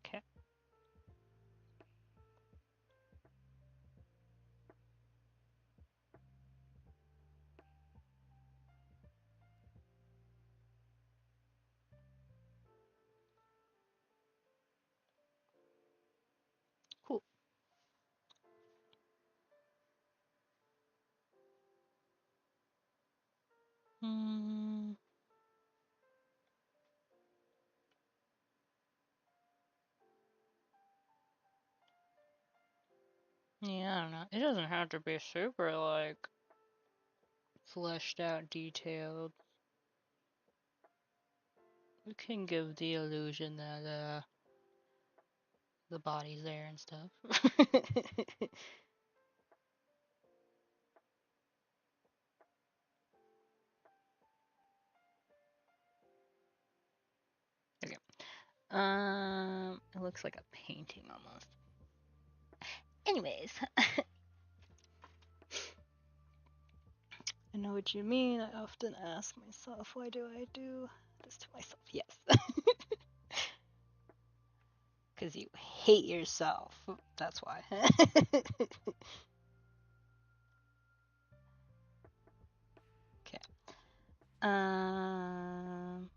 Okay. Cool. Hmm. Yeah, I don't know. It doesn't have to be super, like, fleshed out, detailed. We can give the illusion that, the body's there and stuff. Okay. It looks like a painting almost. Anyways. I know what you mean. I often ask myself, why do I do this to myself? Yes. Because you hate yourself. That's why. Okay. Um.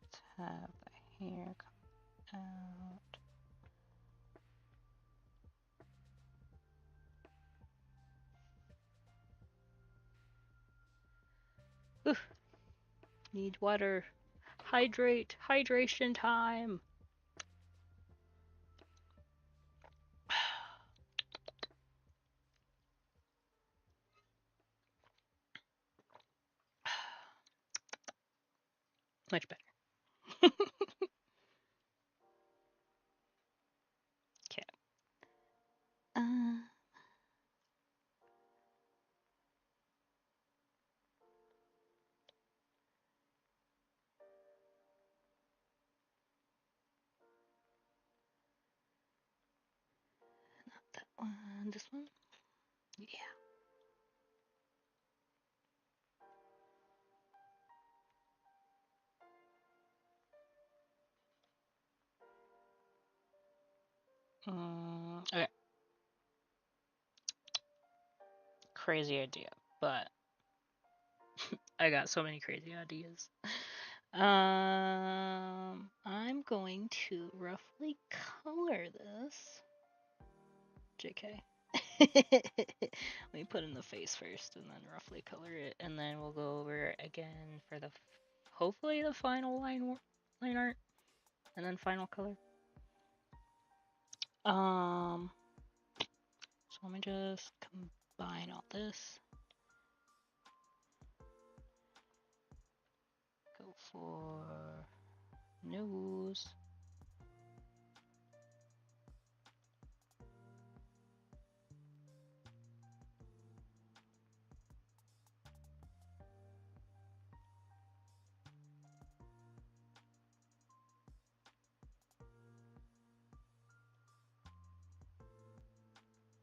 Let's have the hair come out. Oof. Need water. Hydrate. Hydration time. Much better. Okay. Uh, that one. This one. Yeah. Okay. Crazy idea, but I got so many crazy ideas. I'm going to roughly color this. JK. Let me put in the face first and then roughly color it, and then we'll go over it again for the hopefully the final line art and then final color. So let me just combine all this. Go for nose.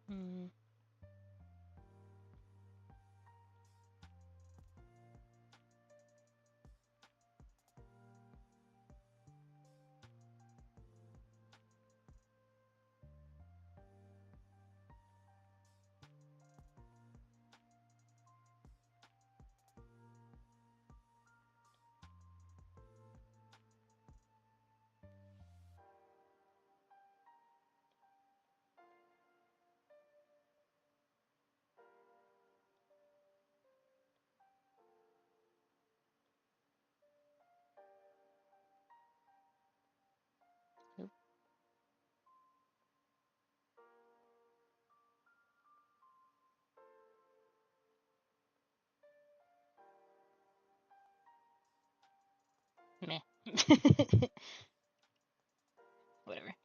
Hmm. Oop. Meh. Whatever.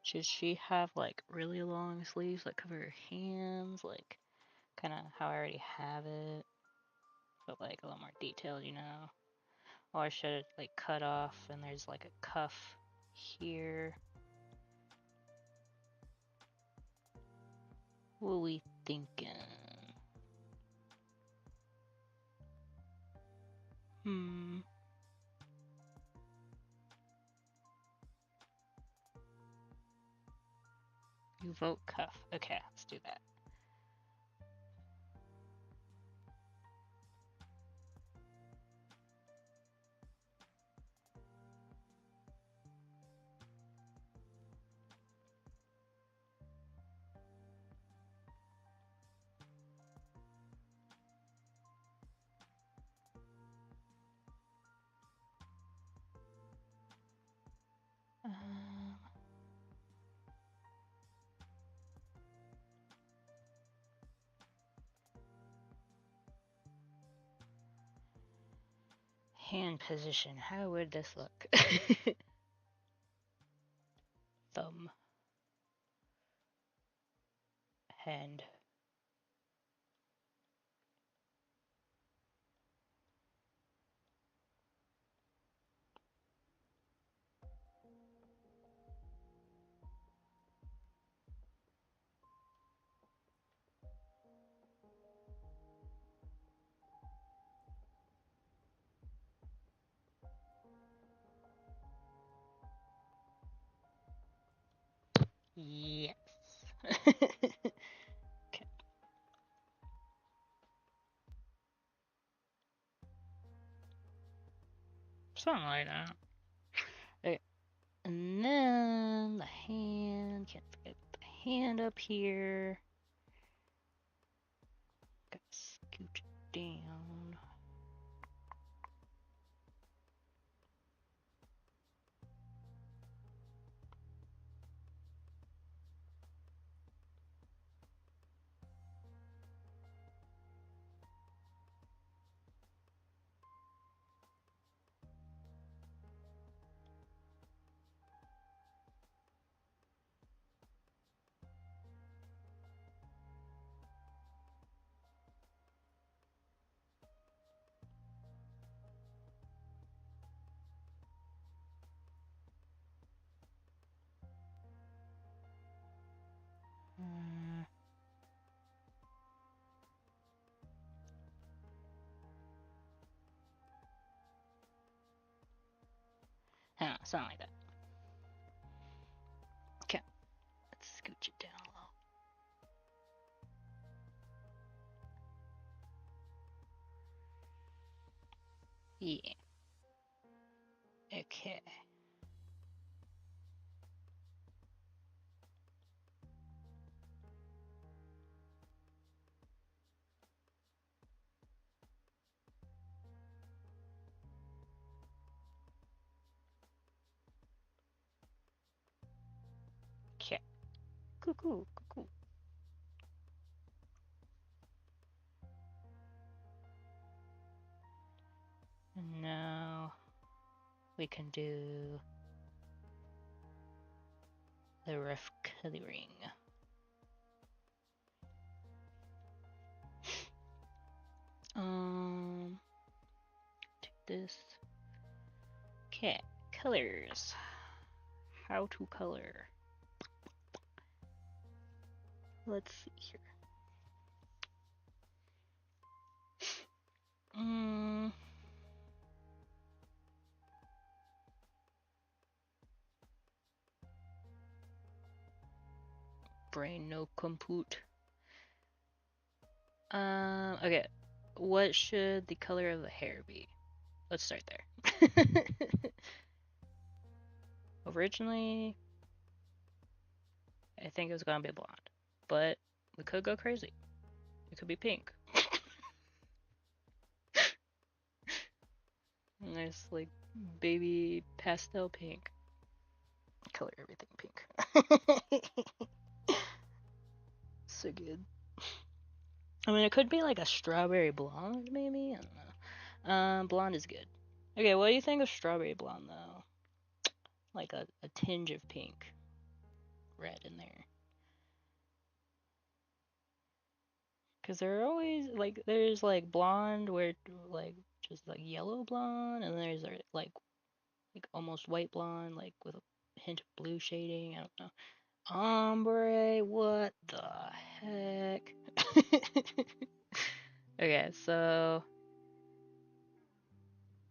Should she have like really long sleeves that cover her hands, like kind of how I already have it, but like a little more detailed, you know? Or should it like cut off and there's like a cuff here? What are we thinking? Hmm. You vote cuff. Okay, let's do that. Um, hand position. How would this look? Thumb. Hand. Yes. Okay. Something like that. Okay. And then the hand. Can't forget the hand up here. Gotta scooch it down. Yeah, something like that. Okay, let's scooch it down a little. Yeah. Okay. Okay. Cuckoo, cuckoo. And now we can do the rough coloring. Take this. Okay, colors. How to color. Let's see here. Brain no compute. Okay. What should the color of the hair be? Let's start there. Originally, I think it was gonna be blonde, but we could go crazy. It could be pink. Nice, like, baby pastel pink. Color everything pink. So good. I mean, it could be like a strawberry blonde, maybe? I don't know. Blonde is good. Okay, what do you think of strawberry blonde, though? Like a tinge of pink. Red in there. Because there are always, like, there's, like, blonde where, like, just, like, yellow blonde, and there's, like almost white blonde, like, with a hint of blue shading. I don't know. Ombre, what the heck? Okay, so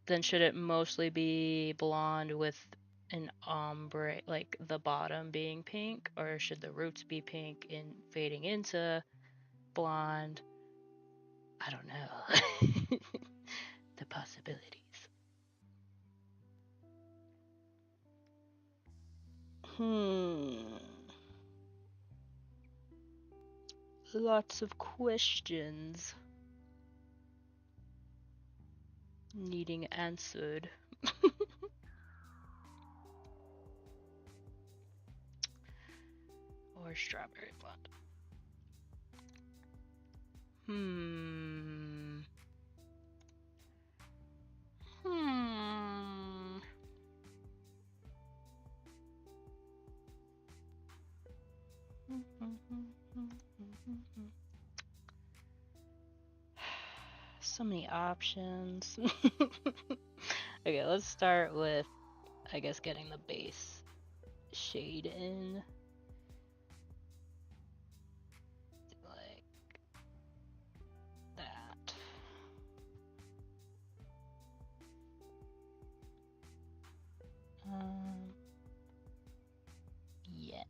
then should it mostly be blonde with an ombre, like the bottom being pink, or should the roots be pink and fading into blonde? I don't know. The possibilities. Lots of questions needing answered. Or strawberry blonde. Hmm. So many options. Okay, let's start with, I guess, getting the base shade in. Like that. Yes.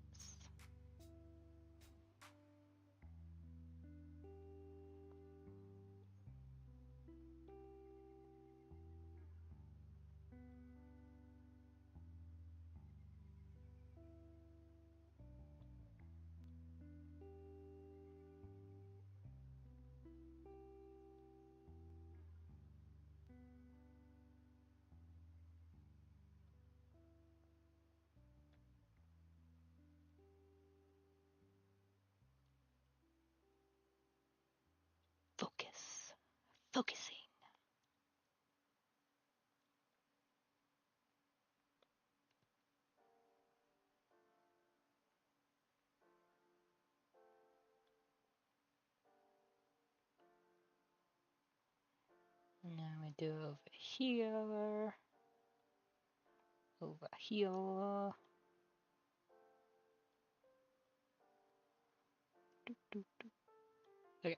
Focus. Focusing. Now we do over here. Over here. Okay.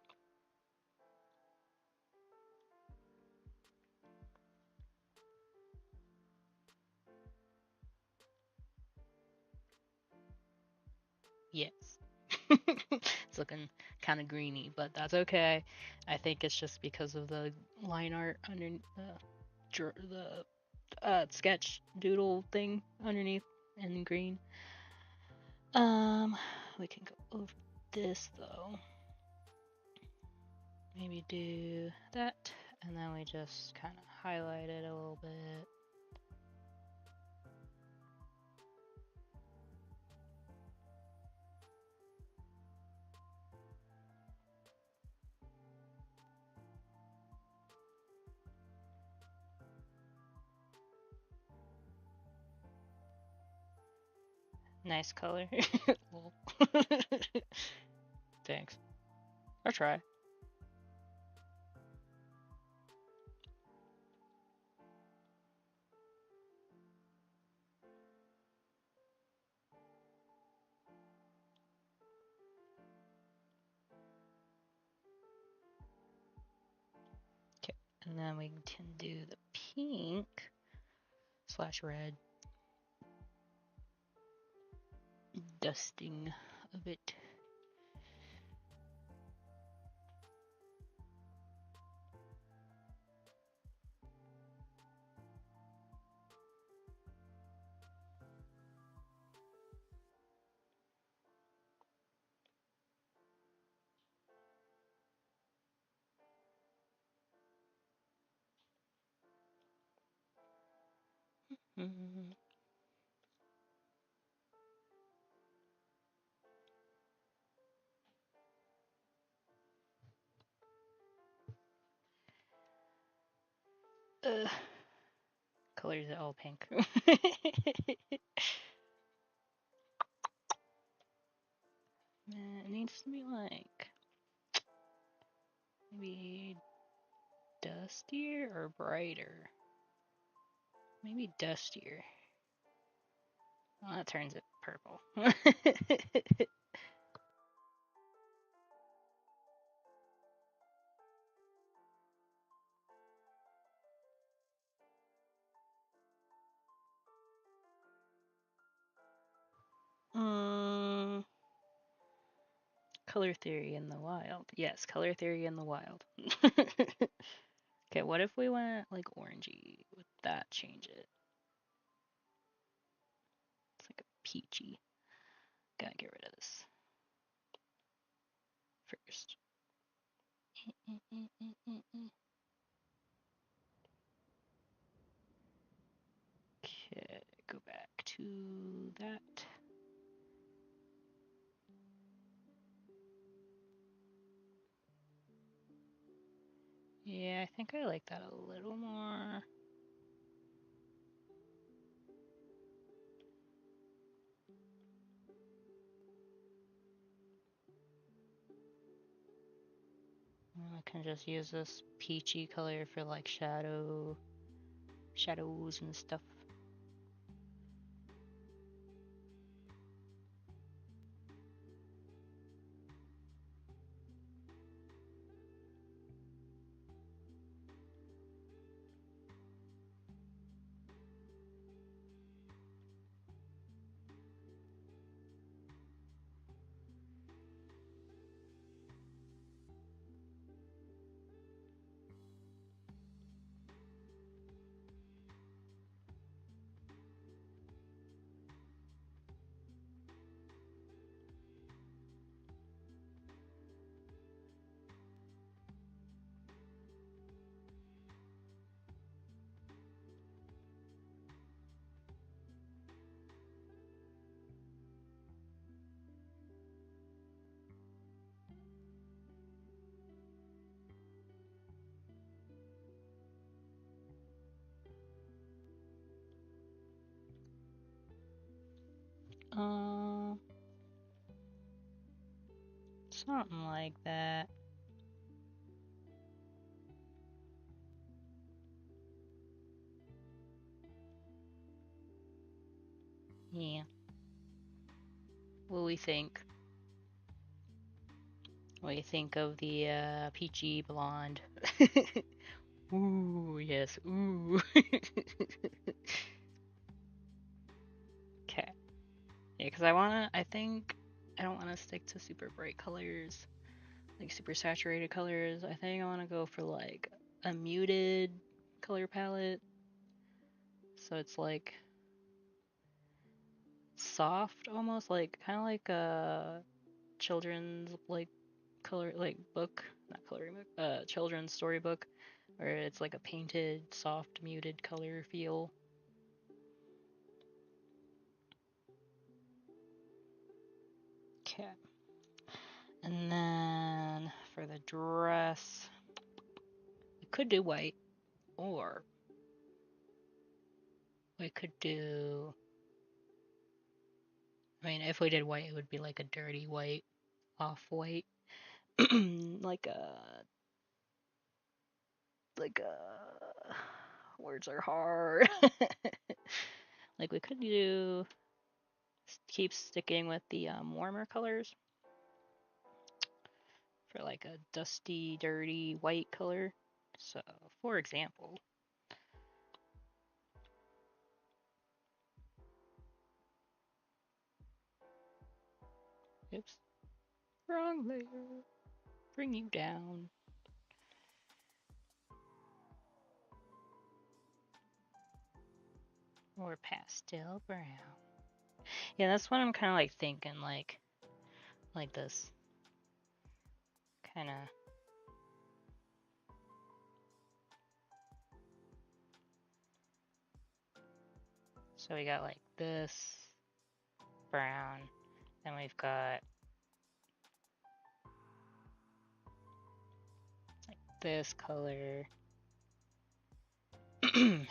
It's looking kind of greeny, but that's okay. I think it's just because of the line art under the sketch doodle thing underneath in green. We can go over this though. Maybe do that, and then we just kind of highlight it a little bit. Nice color. Thanks. I'll try. Okay, and then we can do the pink / red. Dusting a bit. Mm-hmm. Colors are all pink. It needs to be like maybe dustier or brighter. Maybe dustier. Well, that turns it purple. um, color theory in the wild. Yes, color theory in the wild. Okay, what if we went like orangey? Would that change it? It's like a peachy. Gotta get rid of this first. Okay, go back to that. Yeah, I think I like that a little more. I can just use this peachy color for like shadows and stuff. Um, something like that. Yeah. What do we think? What do you think of the peachy blonde? Ooh, yes. Ooh. Okay. Yeah, because I think I don't want to stick to super bright colors, like super saturated colors. I think I want to go for like a muted color palette. So it's like soft almost, like kind of like a children's like color like book, not coloring book, children's storybook, where it's like a painted, soft, muted color feel. Okay. And then for the dress, we could do white, or we could do. I mean, if we did white, it would be like a dirty white, off white, like a. Words are hard. Like we could do. Keep sticking with the warmer colors for like a dusty, dirty white color. So, for example, oops, wrong layer, bring you down. Or pastel brown. Yeah, that's what I'm kind of like thinking, like this, kind of. So we got like this brown, then we've got like this color. I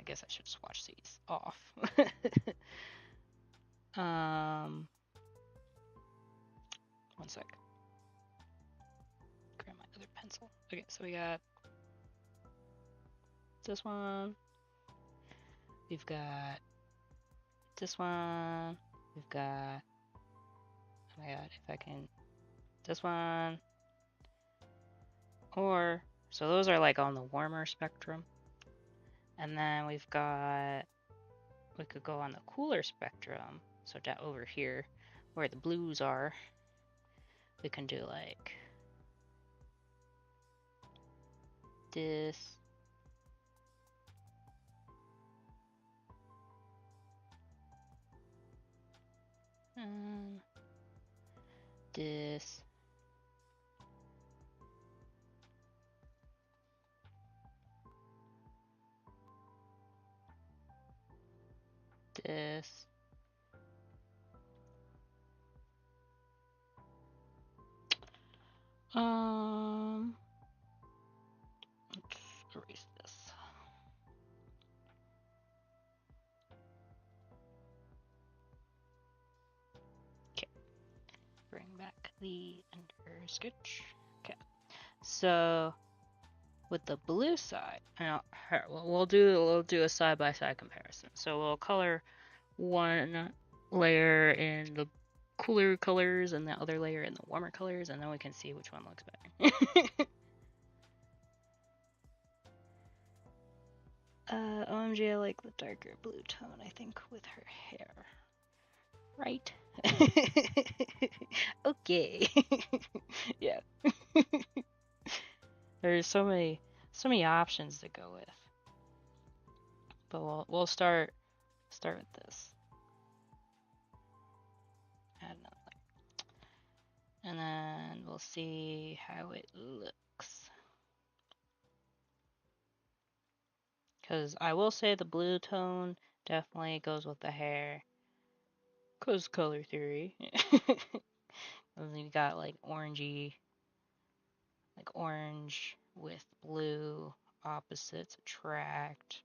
guess I should swatch these off. One sec. Grab my other pencil. Okay, so we got this one. We've got this one. We've got, oh my god, if I can, this one. Or, so those are like on the warmer spectrum. And then we've got, we could go on the cooler spectrum. So down over here, where the blues are, we can do like this. And this. This. Let's erase this. Okay. Bring back the under sketch. Okay. So with the blue side, we'll do a side by side comparison. So we'll color one layer in the cooler colors and the other layer in the warmer colors, and then we can see which one looks better. OMG, I like the darker blue tone, I think, with her hair. Right? Okay. Yeah. There's so many options to go with. But we'll start with this. Add another. And then we'll see how it looks. Because I will say the blue tone definitely goes with the hair. Because color theory. And then you got like orangey, like orange with blue, opposites attract.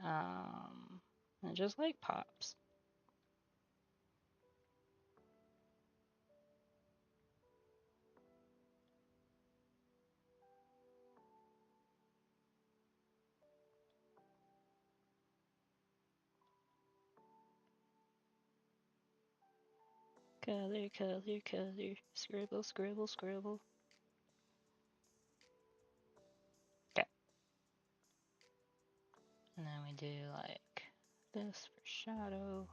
And it just like pops. Color, color, color. Scribble, scribble, scribble. Okay. And then we do like this for shadow.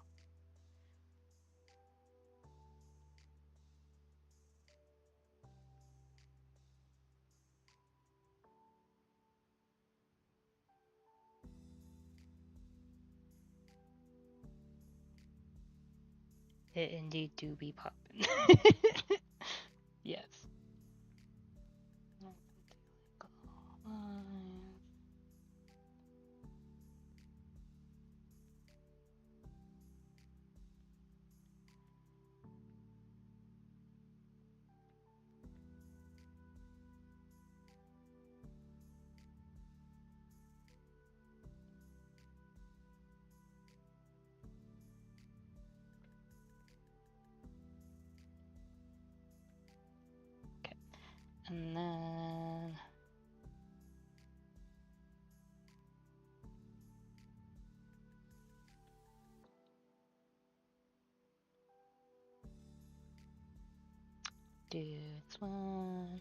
It indeed do be poppin'. Yes. Okay. And then do this one.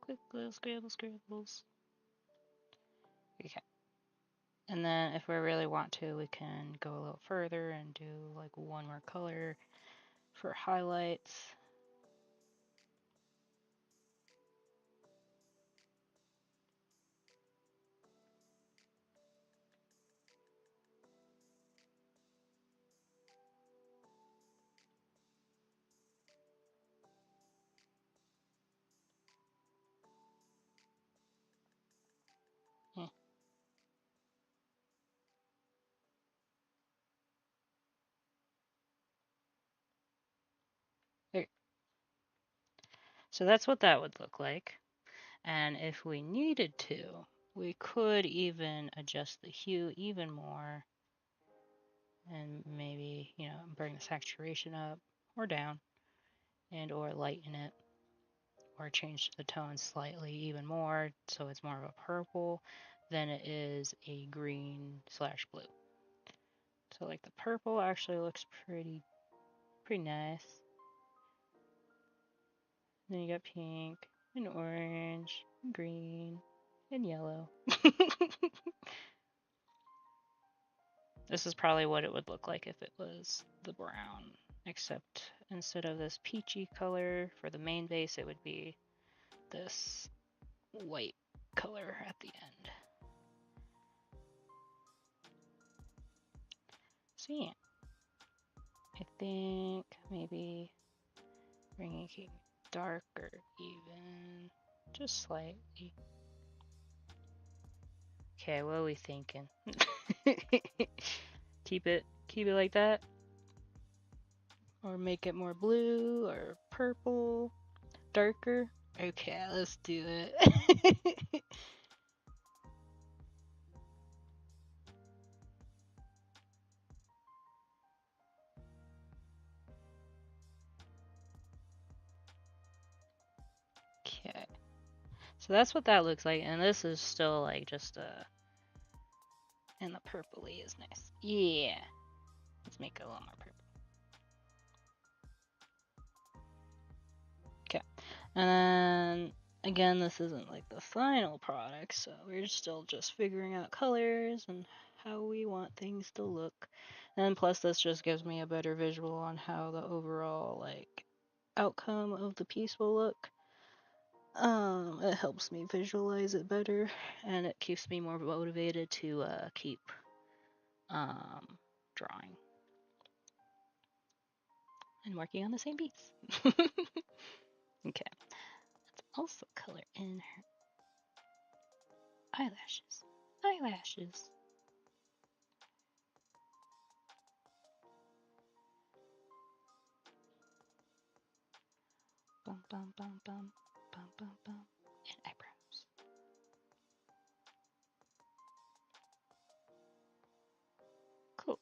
Quick little scribbles. Okay. And then if we really want to, we can go a little further and do like one more color for highlights. Yeah. There. So that's what that would look like. And if we needed to, we could even adjust the hue even more and maybe, bring the saturation up or down and or lighten it or change the tone slightly even more so it's more of a purple than it is a green/blue. So like the purple actually looks pretty nice. Then you got pink and orange and green and yellow. This is probably what it would look like if it was the brown, except instead of this peachy color for the main base, it would be this white color at the end. So yeah, I think maybe bringing it darker even, just slightly. Okay, what are we thinking? keep it like that, or make it more blue or purple, darker. Okay, let's do it. Okay, so that's what that looks like, and this is still like just and the purpley is nice. Yeah, let's make it a little more purple. Okay, and then again, this isn't like the final product, so we're still just figuring out colors and how we want things to look. And plus, this just gives me a better visual on how the overall like outcome of the piece will look. It helps me visualize it better, and it keeps me more motivated to keep drawing and working on the same piece. Okay, let's also color in her eyelashes. Eyelashes. Bum bum bum bum bum bum bum, and eyebrows. Cool.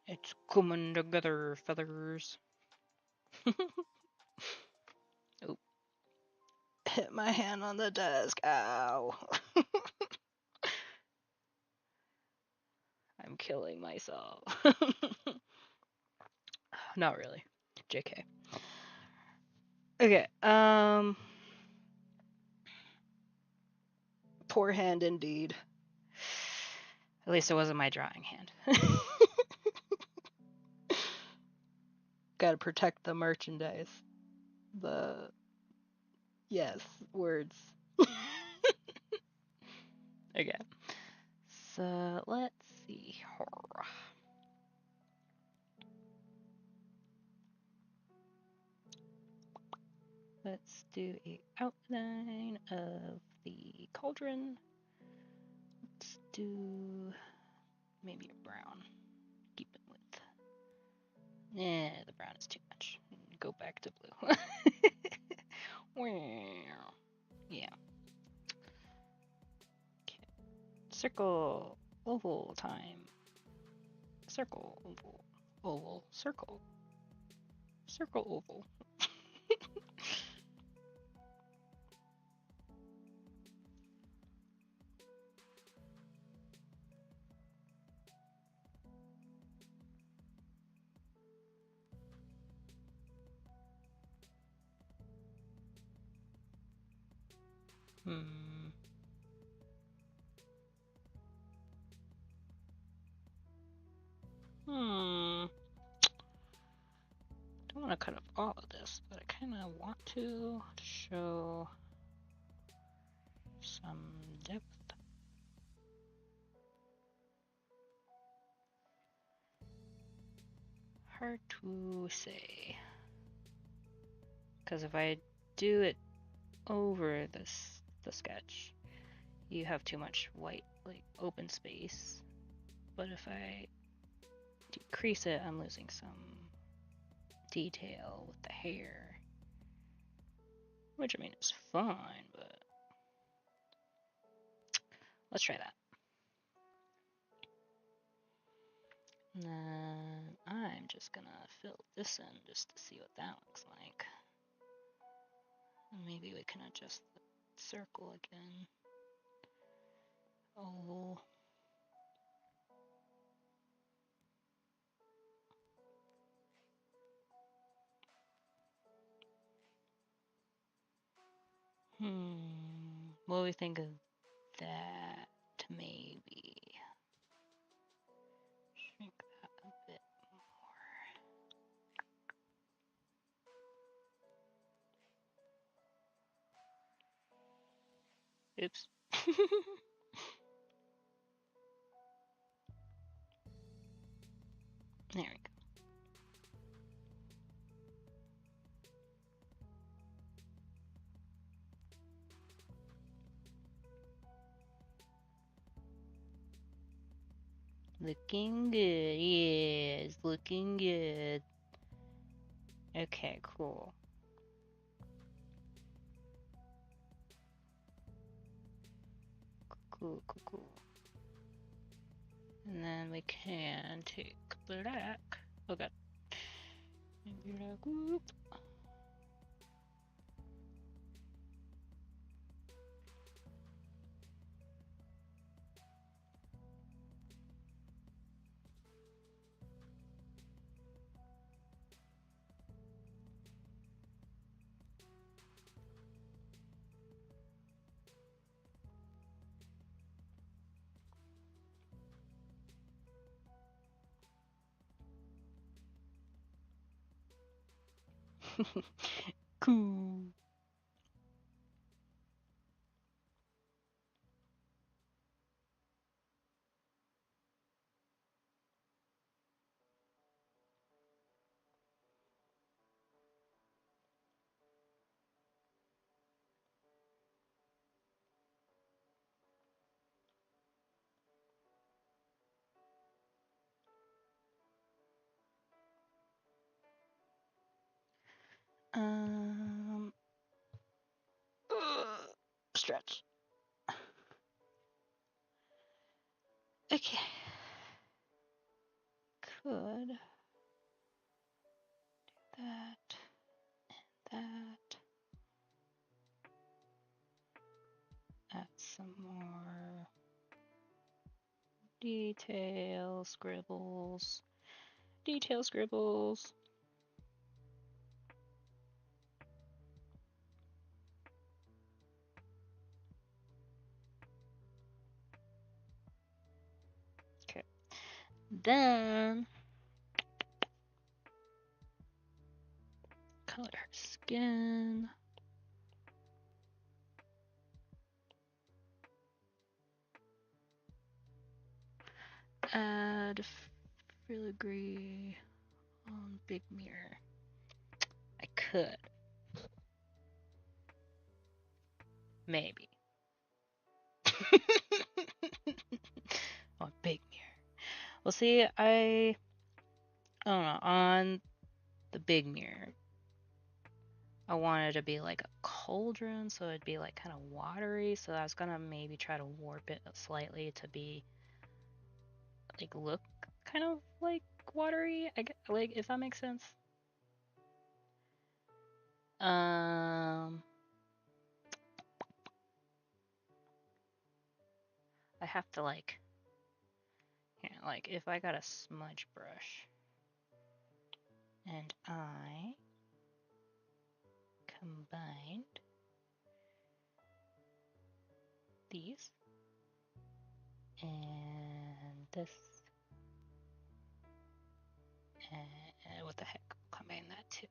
It's coming together, feathers. Oh, hit my hand on the desk. Ow. I'm killing myself. Not really. JK. Okay. Poor hand indeed. At least it wasn't my drawing hand. Gotta protect the merchandise. The yes, words. Okay. So let's see. Let's do a outline of the cauldron. Let's do maybe a brown. Keep it with. The brown is too much. Go back to blue. Yeah. Okay. Circle. Oval time. Circle. Oval. Oval. Circle. Circle. Oval. Hmm. Don't want to cut up all of this, but I kind of want to show some depth. Hard to say. Because if I do it over the sketch, you have too much white, like open space. But if I decrease it, I'm losing some detail with the hair. Which, I mean, is fine, but let's try that. And then I'm just gonna fill this in just to see what that looks like. And maybe we can adjust the circle again. Oh. What do we think of that? Maybe shrink that a bit more. Oops. There we go. Looking good. Yes, looking good. Okay, cool. Cool. And then we can take black. Oh god. Black, whoop. Cool. Stretch. Okay. Could do that and that. Add some more Detail scribbles. Detail scribbles. Okay. Then color her skin. Add filigree on big mirror. I could. Maybe. On big mirror. Well, see, I don't know. On the big mirror, I wanted it to be like a cauldron, so it'd be like kind of watery. So I was gonna maybe try to warp it slightly to be like look kind of like watery. Like if that makes sense. I have to like, yeah, like if I got a smudge brush and I combined these and this and what the heck, combine that too.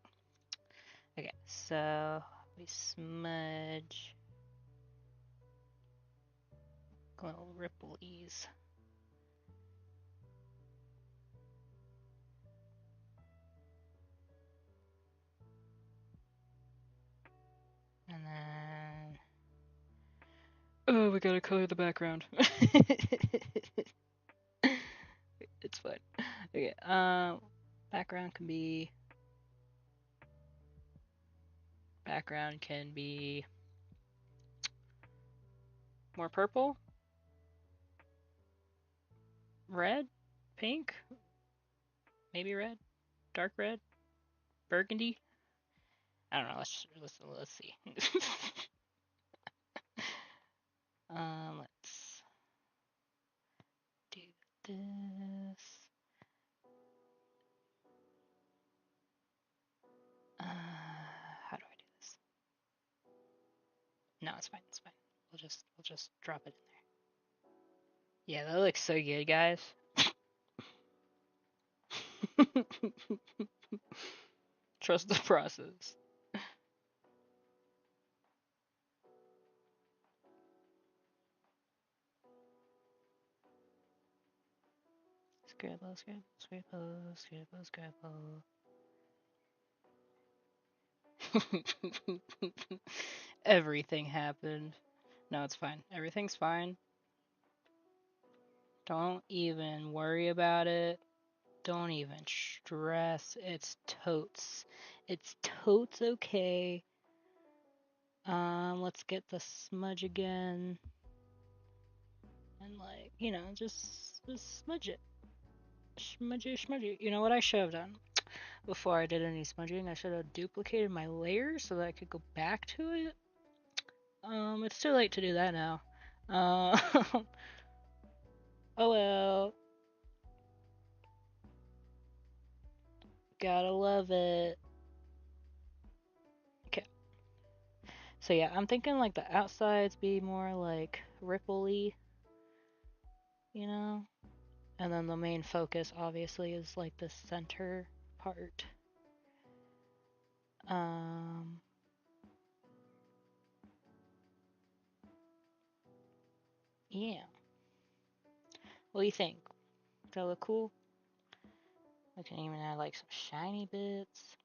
Okay, so we smudge little ripplies. And then, oh, we gotta color the background. It's fine. Okay, background can be more purple, red, pink, maybe red, dark red, burgundy. I don't know. Let's see. Let's do this. How do I do this? No, it's fine. It's fine. We'll just drop it in there. Yeah, that looks so good, guys. Trust the process. Scribble, scribble, scribble, scribble, scribble. Everything happened. No, it's fine. Everything's fine. Don't even worry about it. Don't even stress. It's totes. It's totes okay. Let's get the smudge again. And like, just smudge it. Smudge it. You know what I should have done? Before I did any smudging, I should have duplicated my layers so that I could go back to it. It's too late to do that now. Oh well. Gotta love it. Okay. So yeah, I'm thinking like the outsides be more like rippley, you know? And then the main focus obviously is like the center part. Yeah. What do you think? Does that look cool? I can even add like some shiny bits.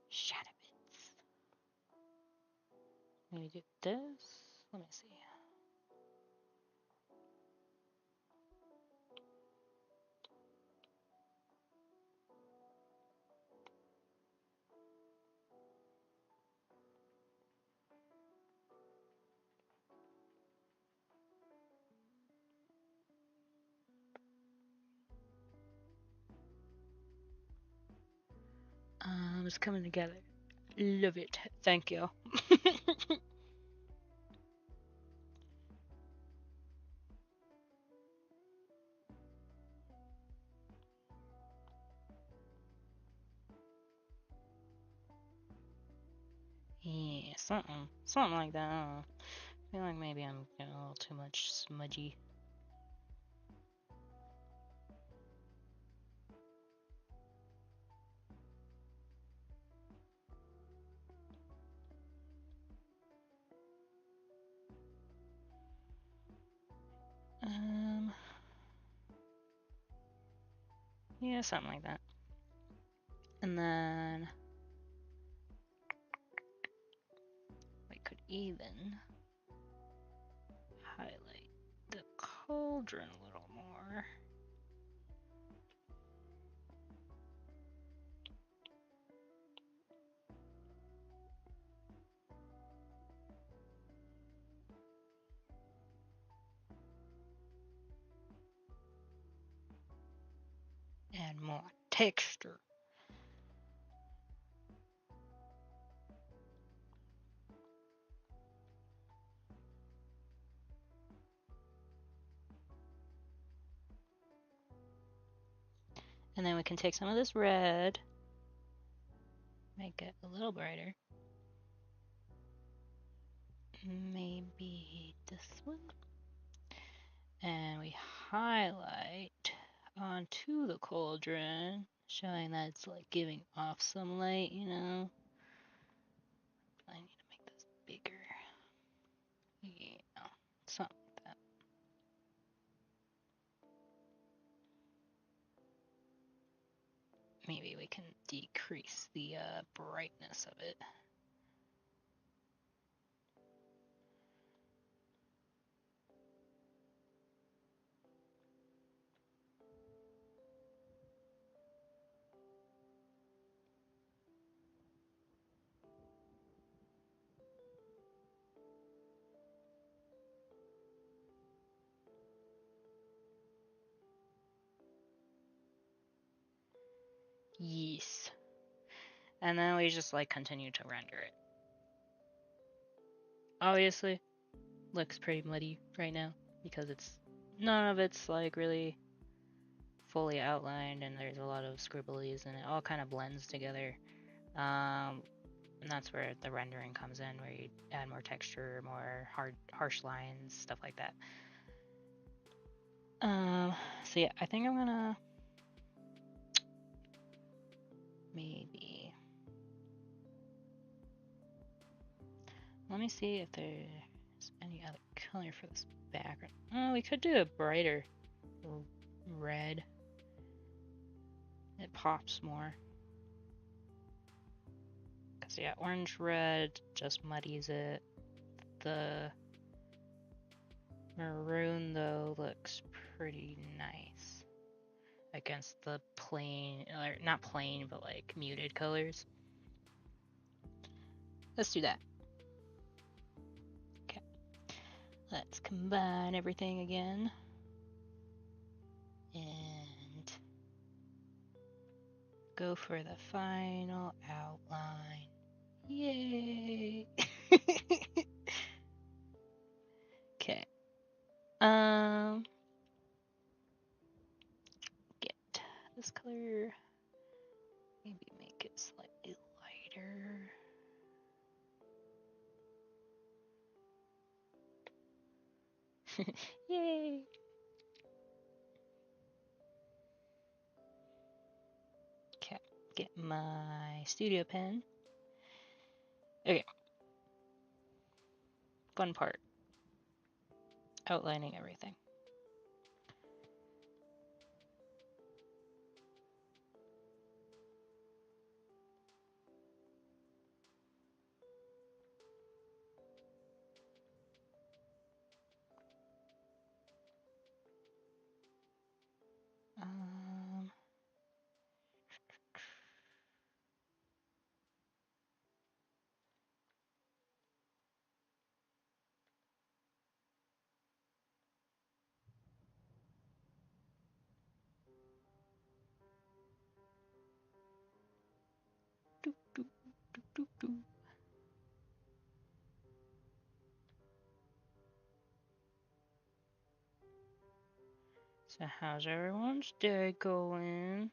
Shiny bits. Maybe do this. Let me see. It's coming together. Love it. Thank you. Something like that. I don't know. I feel like maybe I'm getting a little too much smudgy. Yeah, something like that. And then we could even highlight the cauldron a little more. Add more texture. And then we can take some of this red, make it a little brighter. Maybe this one. And we highlight onto the cauldron, showing that it's like giving off some light, you know. I need to make this bigger. Yeah, something like that. Maybe we can decrease the brightness of it. Yes. And then we just like continue to render it. Obviously, looks pretty muddy right now because it's none of it's like really fully outlined, and there's a lot of scribblies, and it all kind of blends together. And that's where the rendering comes in, where you add more texture, more harsh lines, stuff like that. So yeah, I think I'm gonna maybe let me see if there's any other color for this background. Oh, we could do a brighter red. It pops more. Cause yeah, orange red just muddies it. The maroon though looks pretty nice against the plain, or not plain, but like muted colors. Let's do that. Okay. Let's combine everything again. And go for the final outline. Yay! Okay. Get this color. Maybe make it slightly lighter. Yay! Okay, get my studio pen. Okay. Fun part. Outlining everything. Do, do, do, do, do. So how's everyone's day going?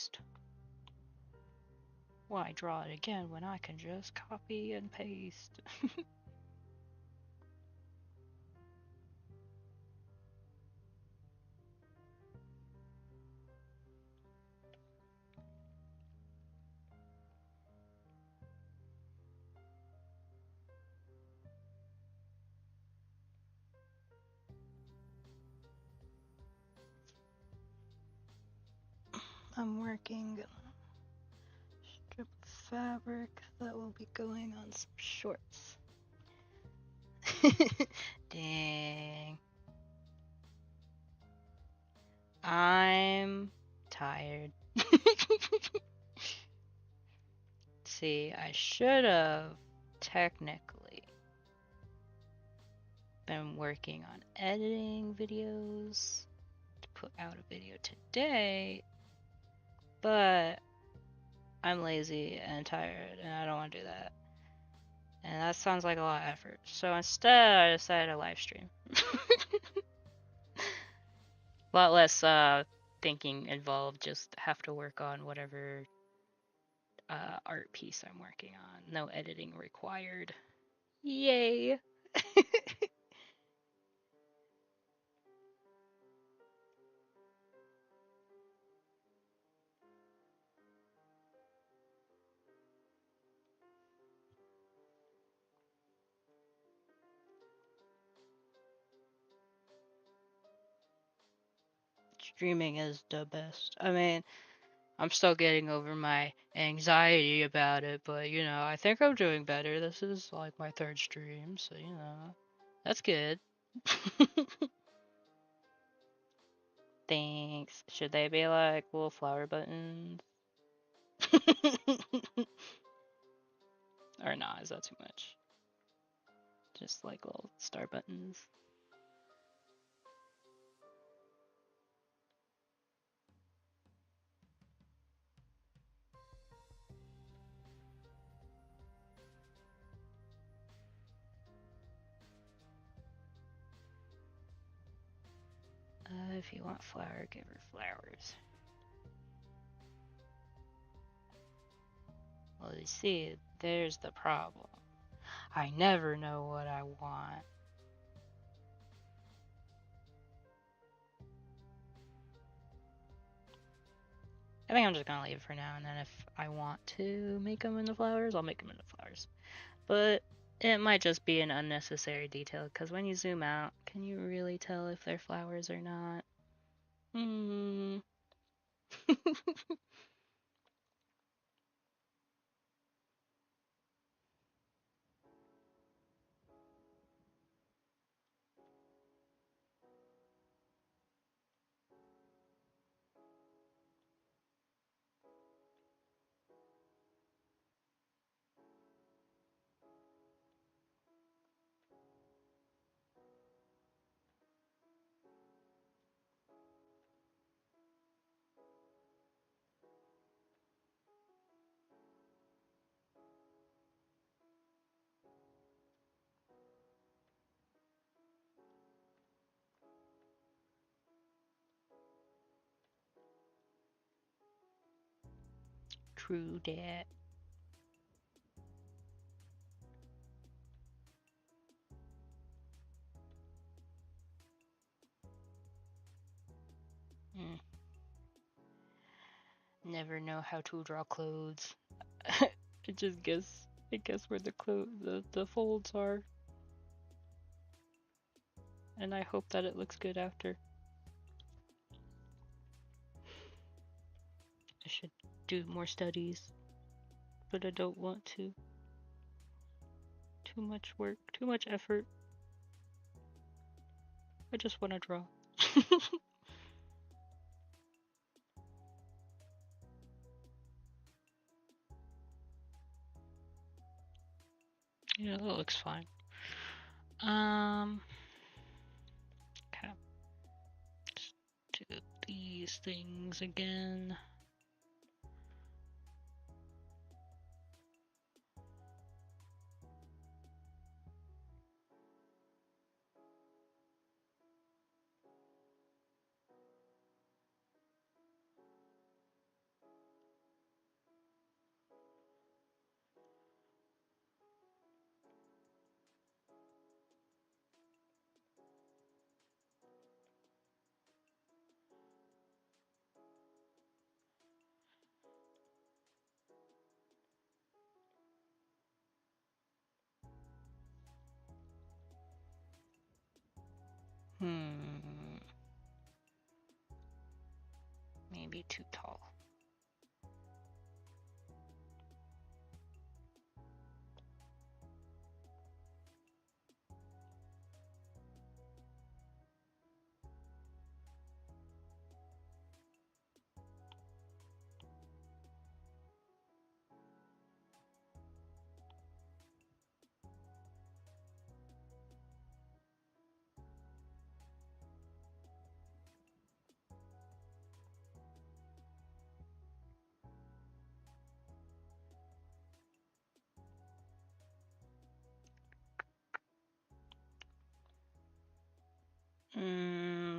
paste. Why draw it again when I can just copy and paste? I'm working strip of fabric that will be going on some shorts. Dang. I'm tired. See, I should have technically been working on editing videos to put out a video today, but I'm lazy and tired and I don't want to do that. And that sounds like a lot of effort. So instead, I decided to live stream. A lot less thinking involved, just have to work on whatever art piece I'm working on. No editing required. Yay! Streaming is the best. I mean, I'm still getting over my anxiety about it, but you know, I think I'm doing better. This is like my third stream, so you know, that's good. Thanks. Should they be like little flower buttons? Or not? Is that too much? Just like little star buttons. If you want flower, give her flowers. Well, you see, there's the problem. I never know what I want. I think I'm just gonna leave it for now, and then if I want to make them into flowers, I'll make them into flowers. But it might just be an unnecessary detail, because when you zoom out, can you really tell if they're flowers or not? Hmm. True dat. Mm. Never know how to draw clothes. I just guess. I guess where the folds are, and I hope that it looks good after. I should do more studies, but I don't want to. Too much work, too much effort. I just want to draw. Yeah, that looks fine. Okay. Let's do these things again. be too tall.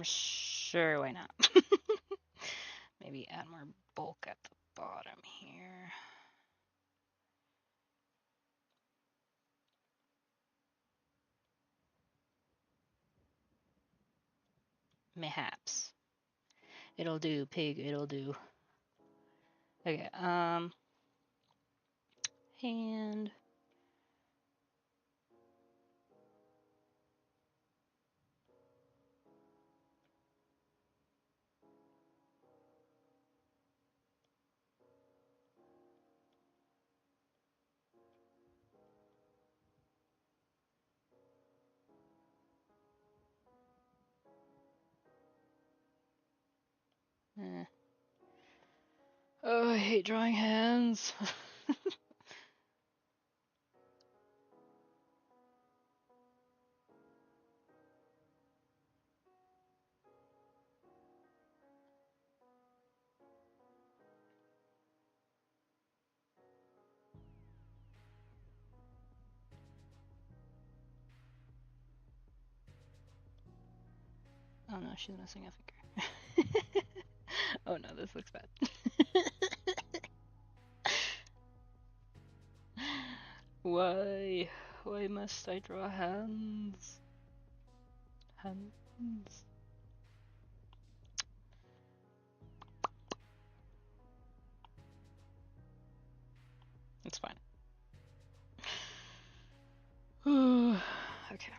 Sure, why not? Maybe add more bulk at the bottom here. Mayhaps. It'll do, pig, it'll do. Okay, hand. Eh. Oh, I hate drawing hands. Oh no, she's missing a finger. Oh no, this looks bad. Why? Why must I draw hands? Hands. It's fine. Okay.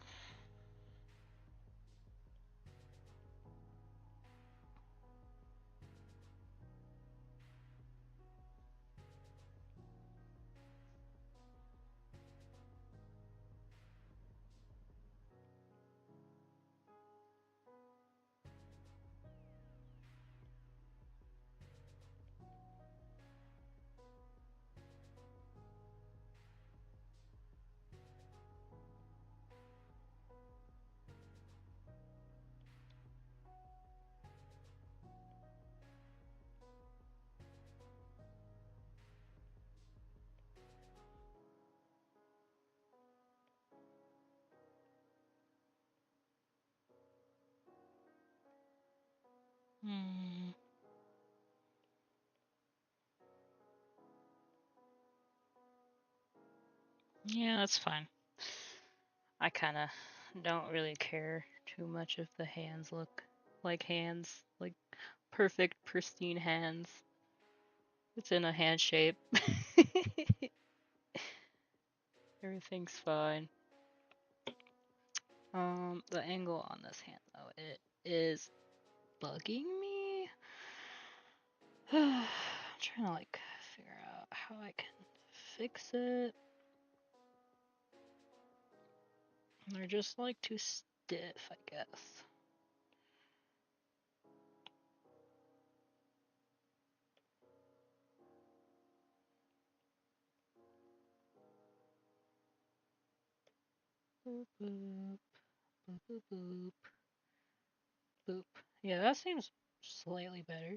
Yeah, that's fine. I kind of don't really care too much if the hands look like hands, like perfect, pristine hands. It's in a hand shape. Everything's fine. The angle on this hand though, it is bugging me. I'm trying to like figure out how I can fix it. They're just like too stiff, I guess. Boop boop boop boop boop boop. Yeah, that seems slightly better.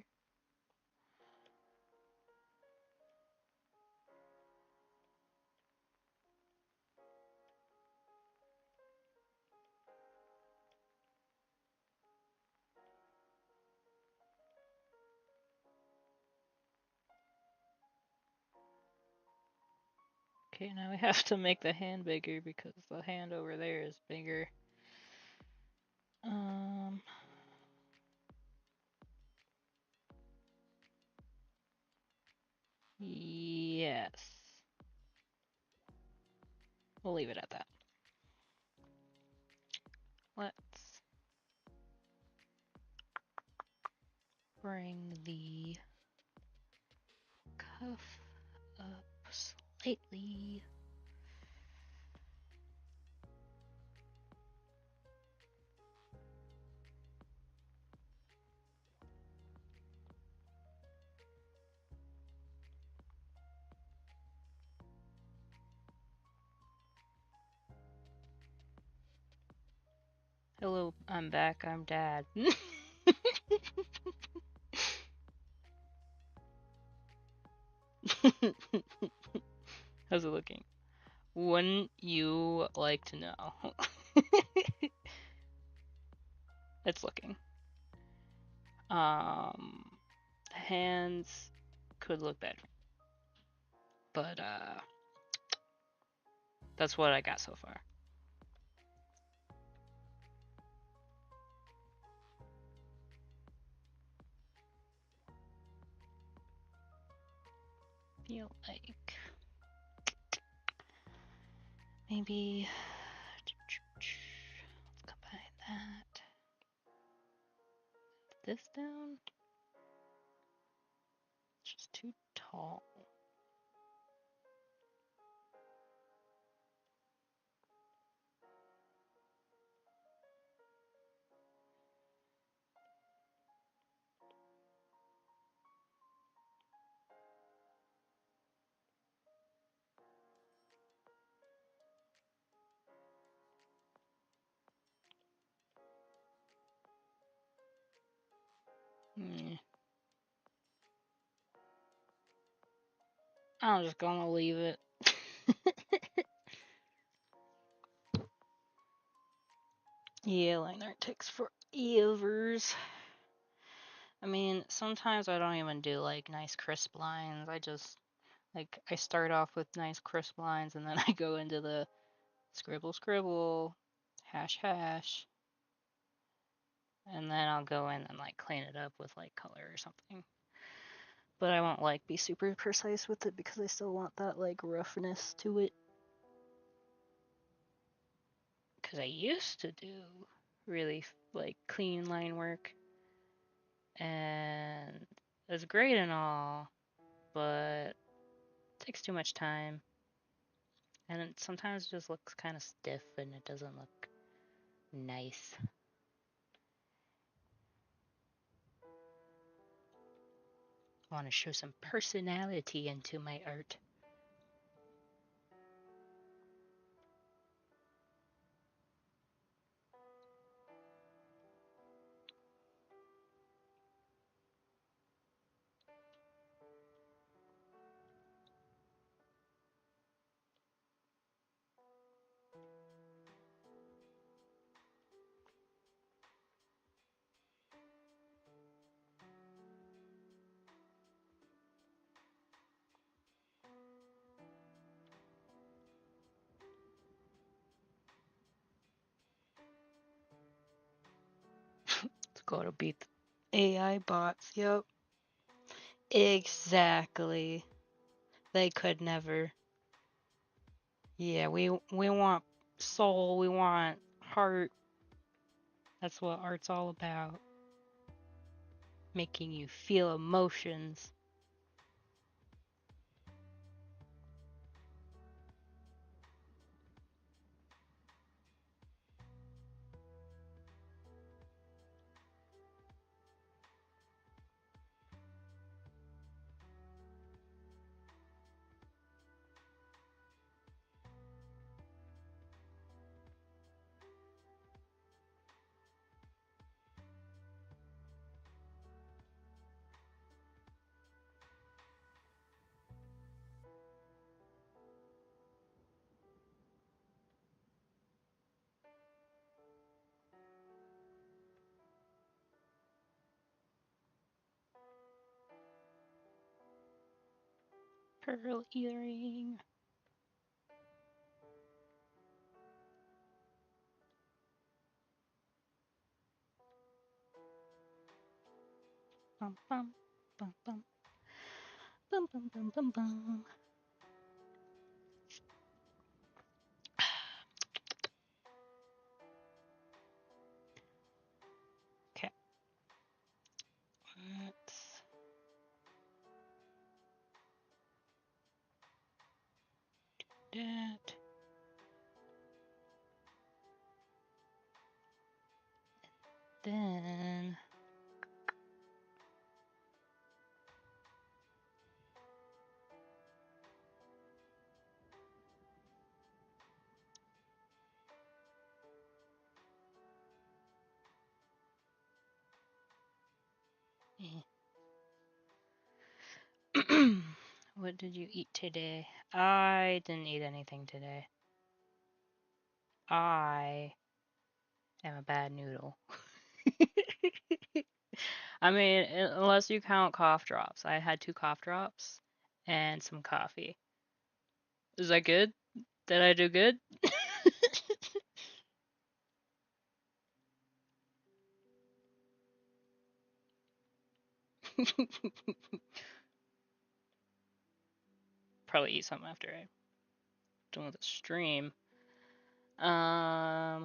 Okay, now we have to make the hand bigger because the hand over there is bigger. Yes. We'll leave it at that. Let's bring the cuff up slightly. Hello, I'm back. I'm Dad. How's it looking? Wouldn't you like to know? It's looking. Hands could look better, but that's what I got so far. Feel like maybe let's combine that. This down. It's just too tall. I'm just gonna leave it. Yeah, line art takes forever. I mean, sometimes I don't even do like nice crisp lines. I just like I start off with nice crisp lines and then I go into the scribble scribble, hash hash, and then I'll go in and like clean it up with like color or something. But I won't like be super precise with it because I still want that like roughness to it. Because I used to do really like clean line work, and it's great and all, but it takes too much time, and it sometimes just looks kind of stiff and it doesn't look nice. I want to show some personality into my art. Let's go to beat the AI bots. Yep. Exactly. They could never. Yeah, we want soul, we want heart. That's what art's all about. Making you feel emotions. Pearl earring. Bum bum bum bum bum bum bum bum bum. Okay. that. Then what did you eat today? I didn't eat anything today. I am a bad noodle. I mean, unless you count cough drops. I had 2 cough drops and some coffee. Is that good? Did I do good? Probably eat something after I done with the stream. I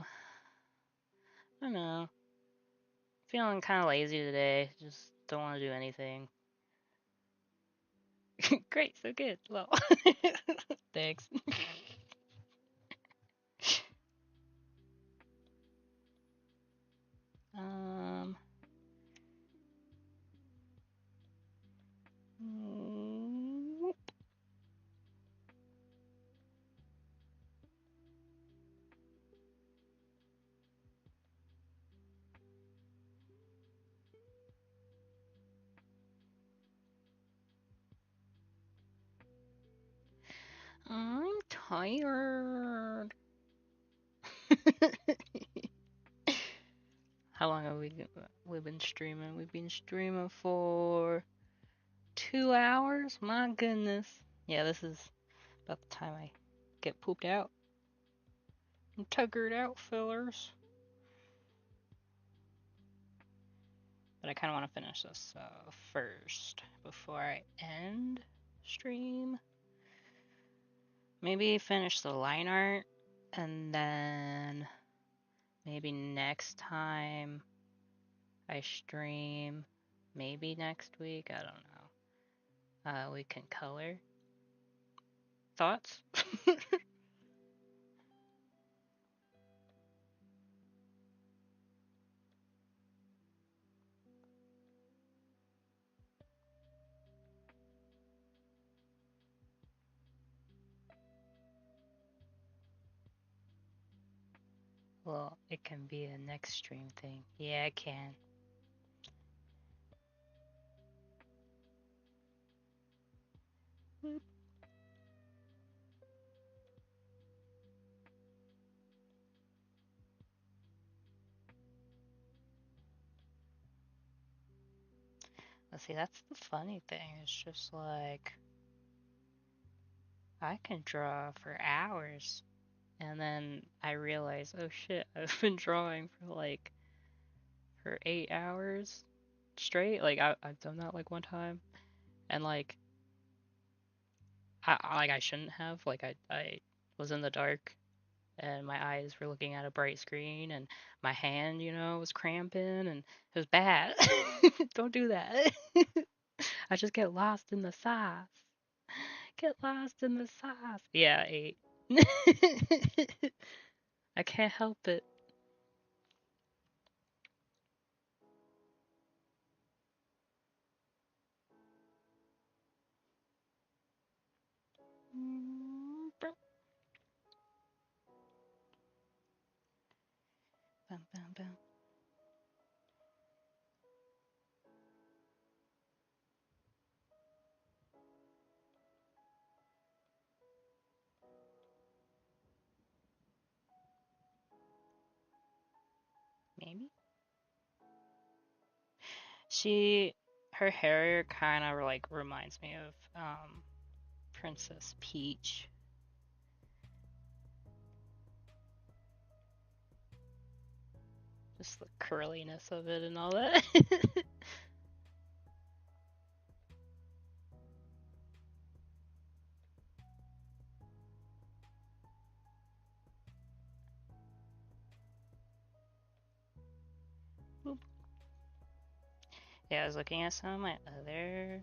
don't know. Feeling kind of lazy today. Just don't want to do anything. Great, so good. Well, thanks. um, I'm tired. How long have we been streaming? We've been streaming for 2 hours. My goodness. Yeah, this is about the time I get pooped out. I'm tuckered out, fillers. But I kind of want to finish this first before I end stream. Maybe finish the line art and then maybe next time I stream, maybe next week, I don't know. We can color. Thoughts? Well, it can be a next stream thing. Yeah, it can. Let's see, that's the funny thing. It's just like I can draw for hours. And then I realize, oh shit, I've been drawing for 8 hours straight. Like I've done that like one time, and like I shouldn't have. Like I was in the dark, and my eyes were looking at a bright screen, and my hand, was cramping, and it was bad. Don't do that. I just get lost in the sauce. Get lost in the sauce. Yeah, 8. I can't help it. Bum, bum, bum. Maybe her hair kind of like reminds me of Princess Peach. Just the curliness of it and all that. Yeah, I was looking at some of my other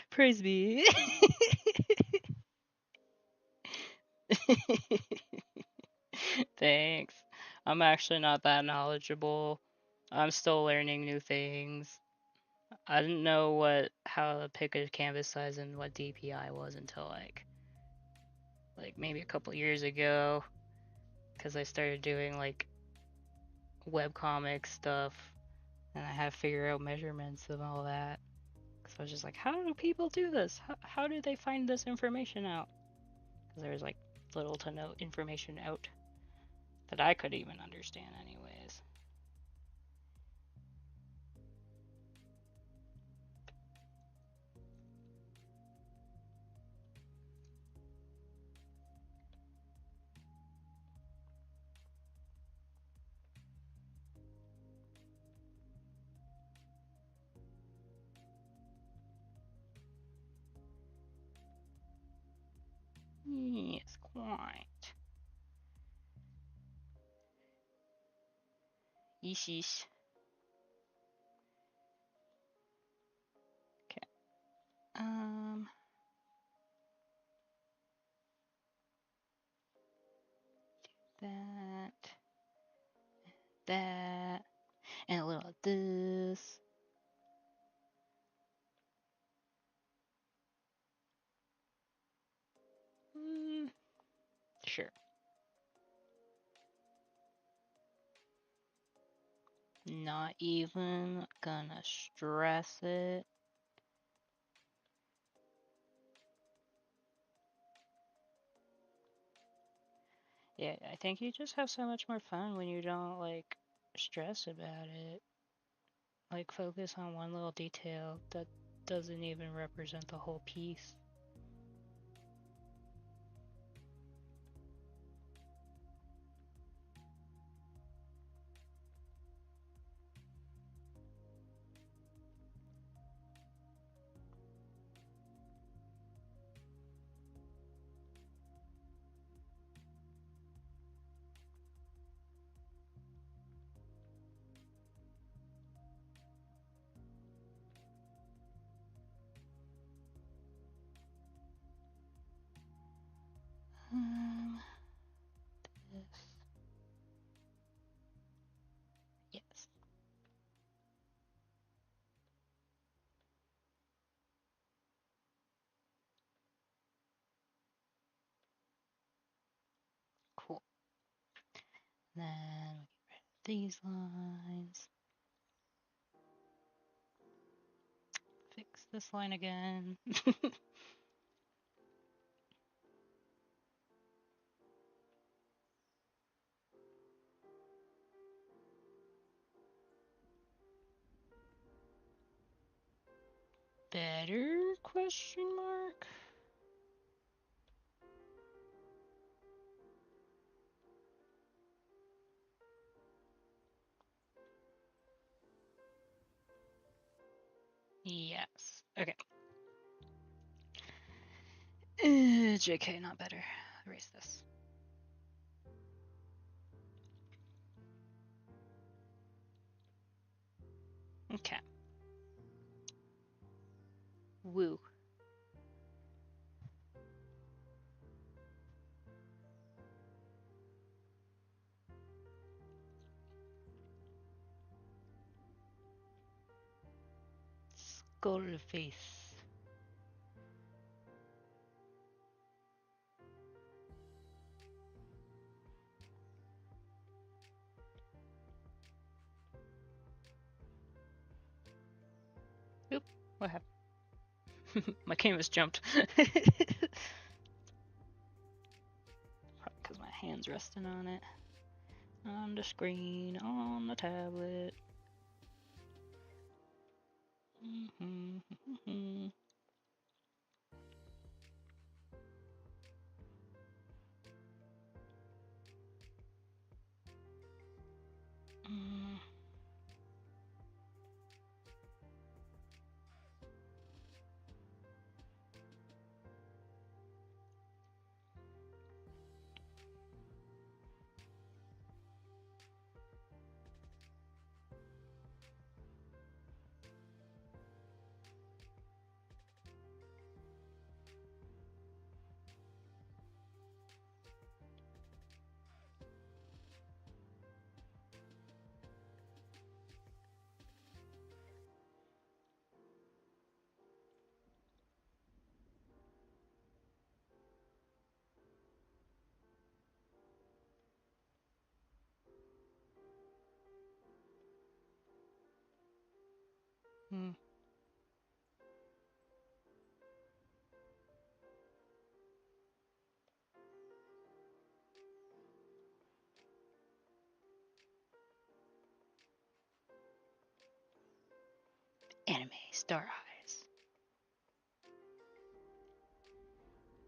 Praise be. Thanks. I'm actually not that knowledgeable. I'm still learning new things. I didn't know how to pick a canvas size and what DPI was until like maybe a couple years ago, because I started doing like webcomic stuff, and I had to figure out measurements and all that. Because I was just like, how do people do this? How do they find this information out? Because there was like little to no information out that I could even understand, anyways. Yes, quite. Yeesh. Okay. That, that, and a little of this. Sure. Not even gonna stress it. Yeah, I think you just have so much more fun when you don't like stress about it. Like focus on one little detail that doesn't even represent the whole piece. This. Yes. Cool. Then we get rid of these lines. Fix this line again. Better? Question mark. Yes. Okay. JK, not better. Erase this. Okay. Woo. Skull face. Oop. What happened? My canvas jumped. Because my hand's resting on it. On the screen, on the tablet. Mm. Anime Star Eyes.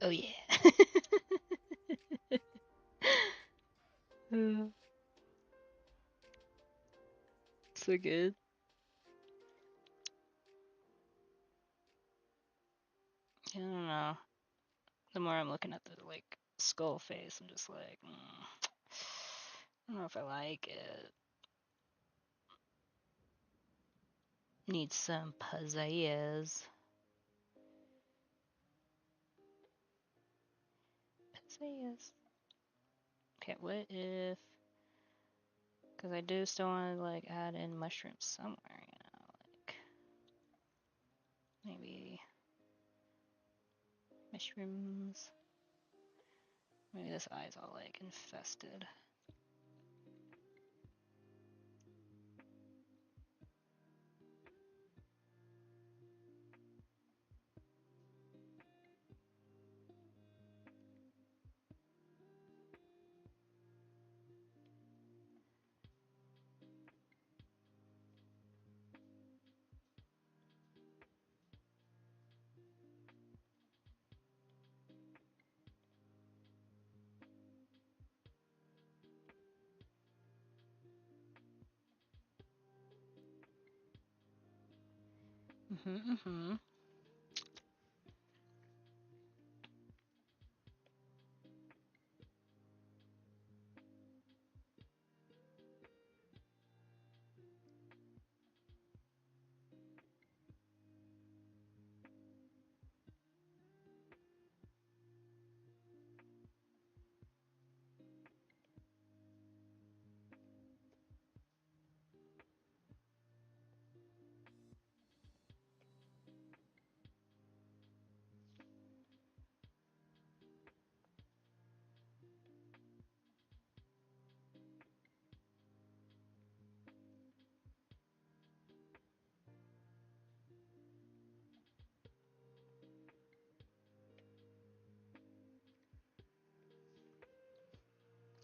Oh yeah. Uh, so good. I don't know. The more I'm looking at the like skull face, I'm just like, I don't know if I like it. Need some pizzazz. Pizzazz. Okay, what if? Because I do still want to like add in mushrooms somewhere, like maybe mushrooms. Maybe this eye's all like infested. Mhm.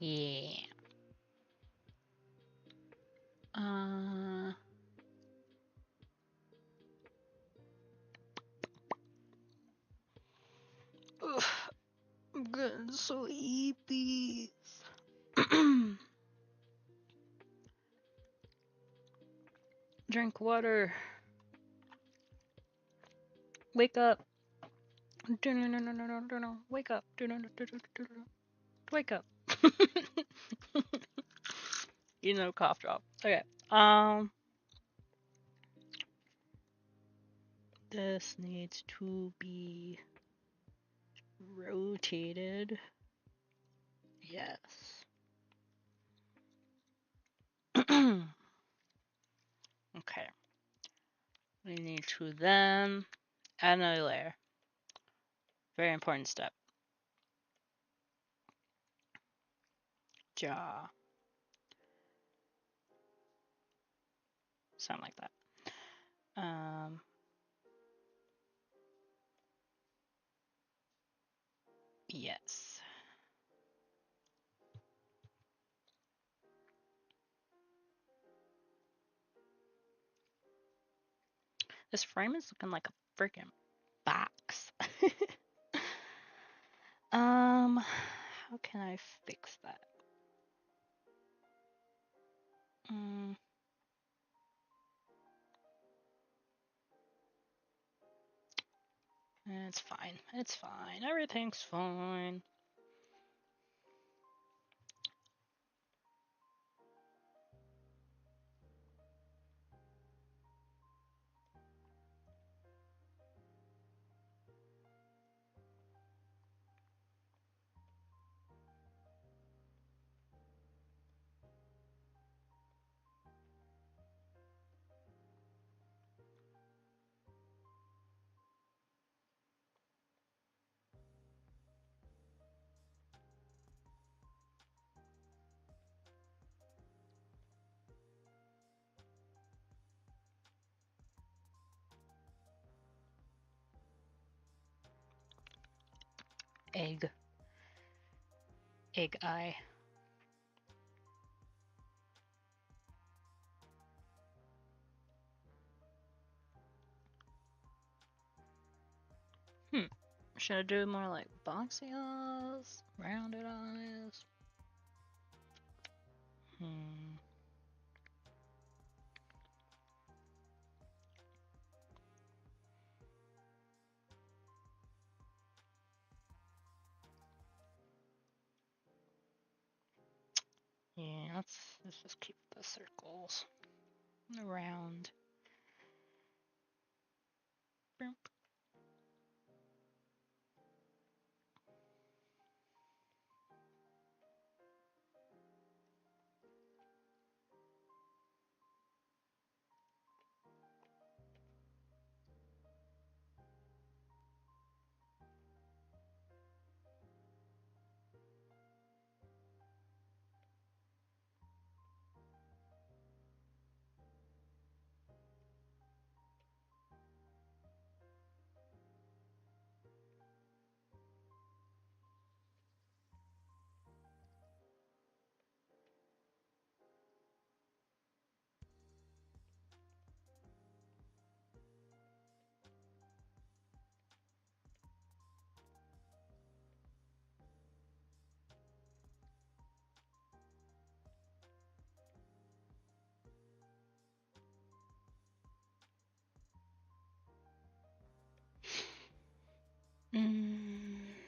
Yeah. Uh. Ugh, I'm getting so sleepy. Drink water. Wake up. Wake up. Wake up. Cough drop. Okay. This needs to be rotated. Yes. Okay. We need to then add another layer. Very important step. Jaw. Sound like that. Yes. This frame is looking like a freaking box. How can I fix that? It's fine. It's fine. Everything's fine. Egg. Egg eye. Should I do more like boxy eyes? Rounded eyes? Yeah, let's just keep the circles around.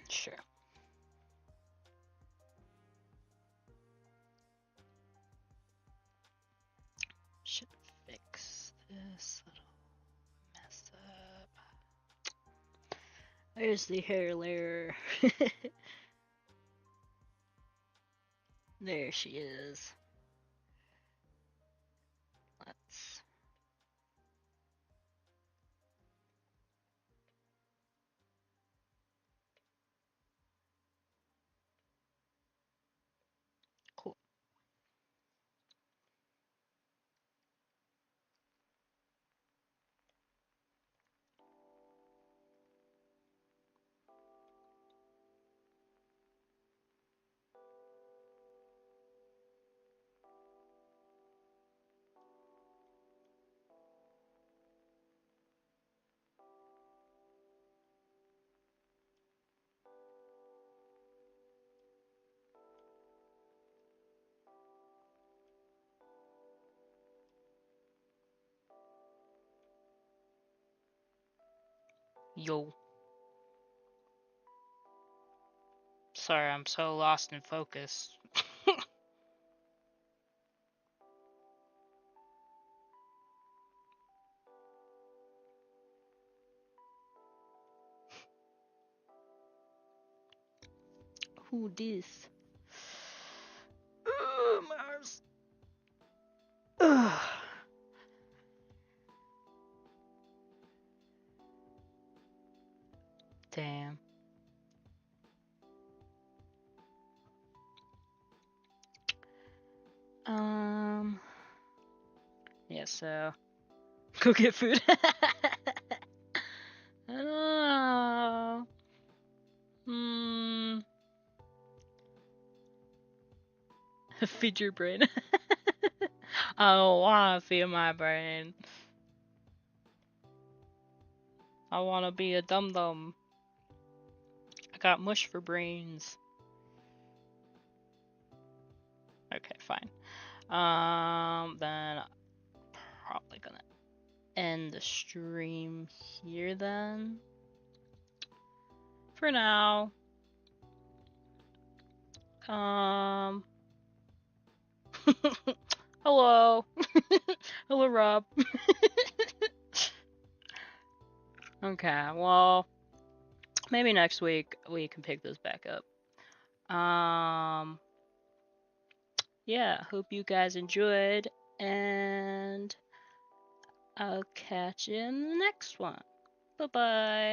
Sure. Should fix this little mess up. There's the hair layer. There she is. Let's. Cool. Yo. Sorry, I'm so lost in focus. Who this? My arms. Damn. Yeah, so go get food. I don't know. Feed your brain. I don't wanna feed my brain. I wanna be a dum dum. I got mush for brains. Okay, fine. Then probably gonna end the stream here then. For now. Hello. Hello, Rob. Okay, well, maybe next week we can pick this back up. Yeah, hope you guys enjoyed, and I'll catch you in the next one. Bye-bye.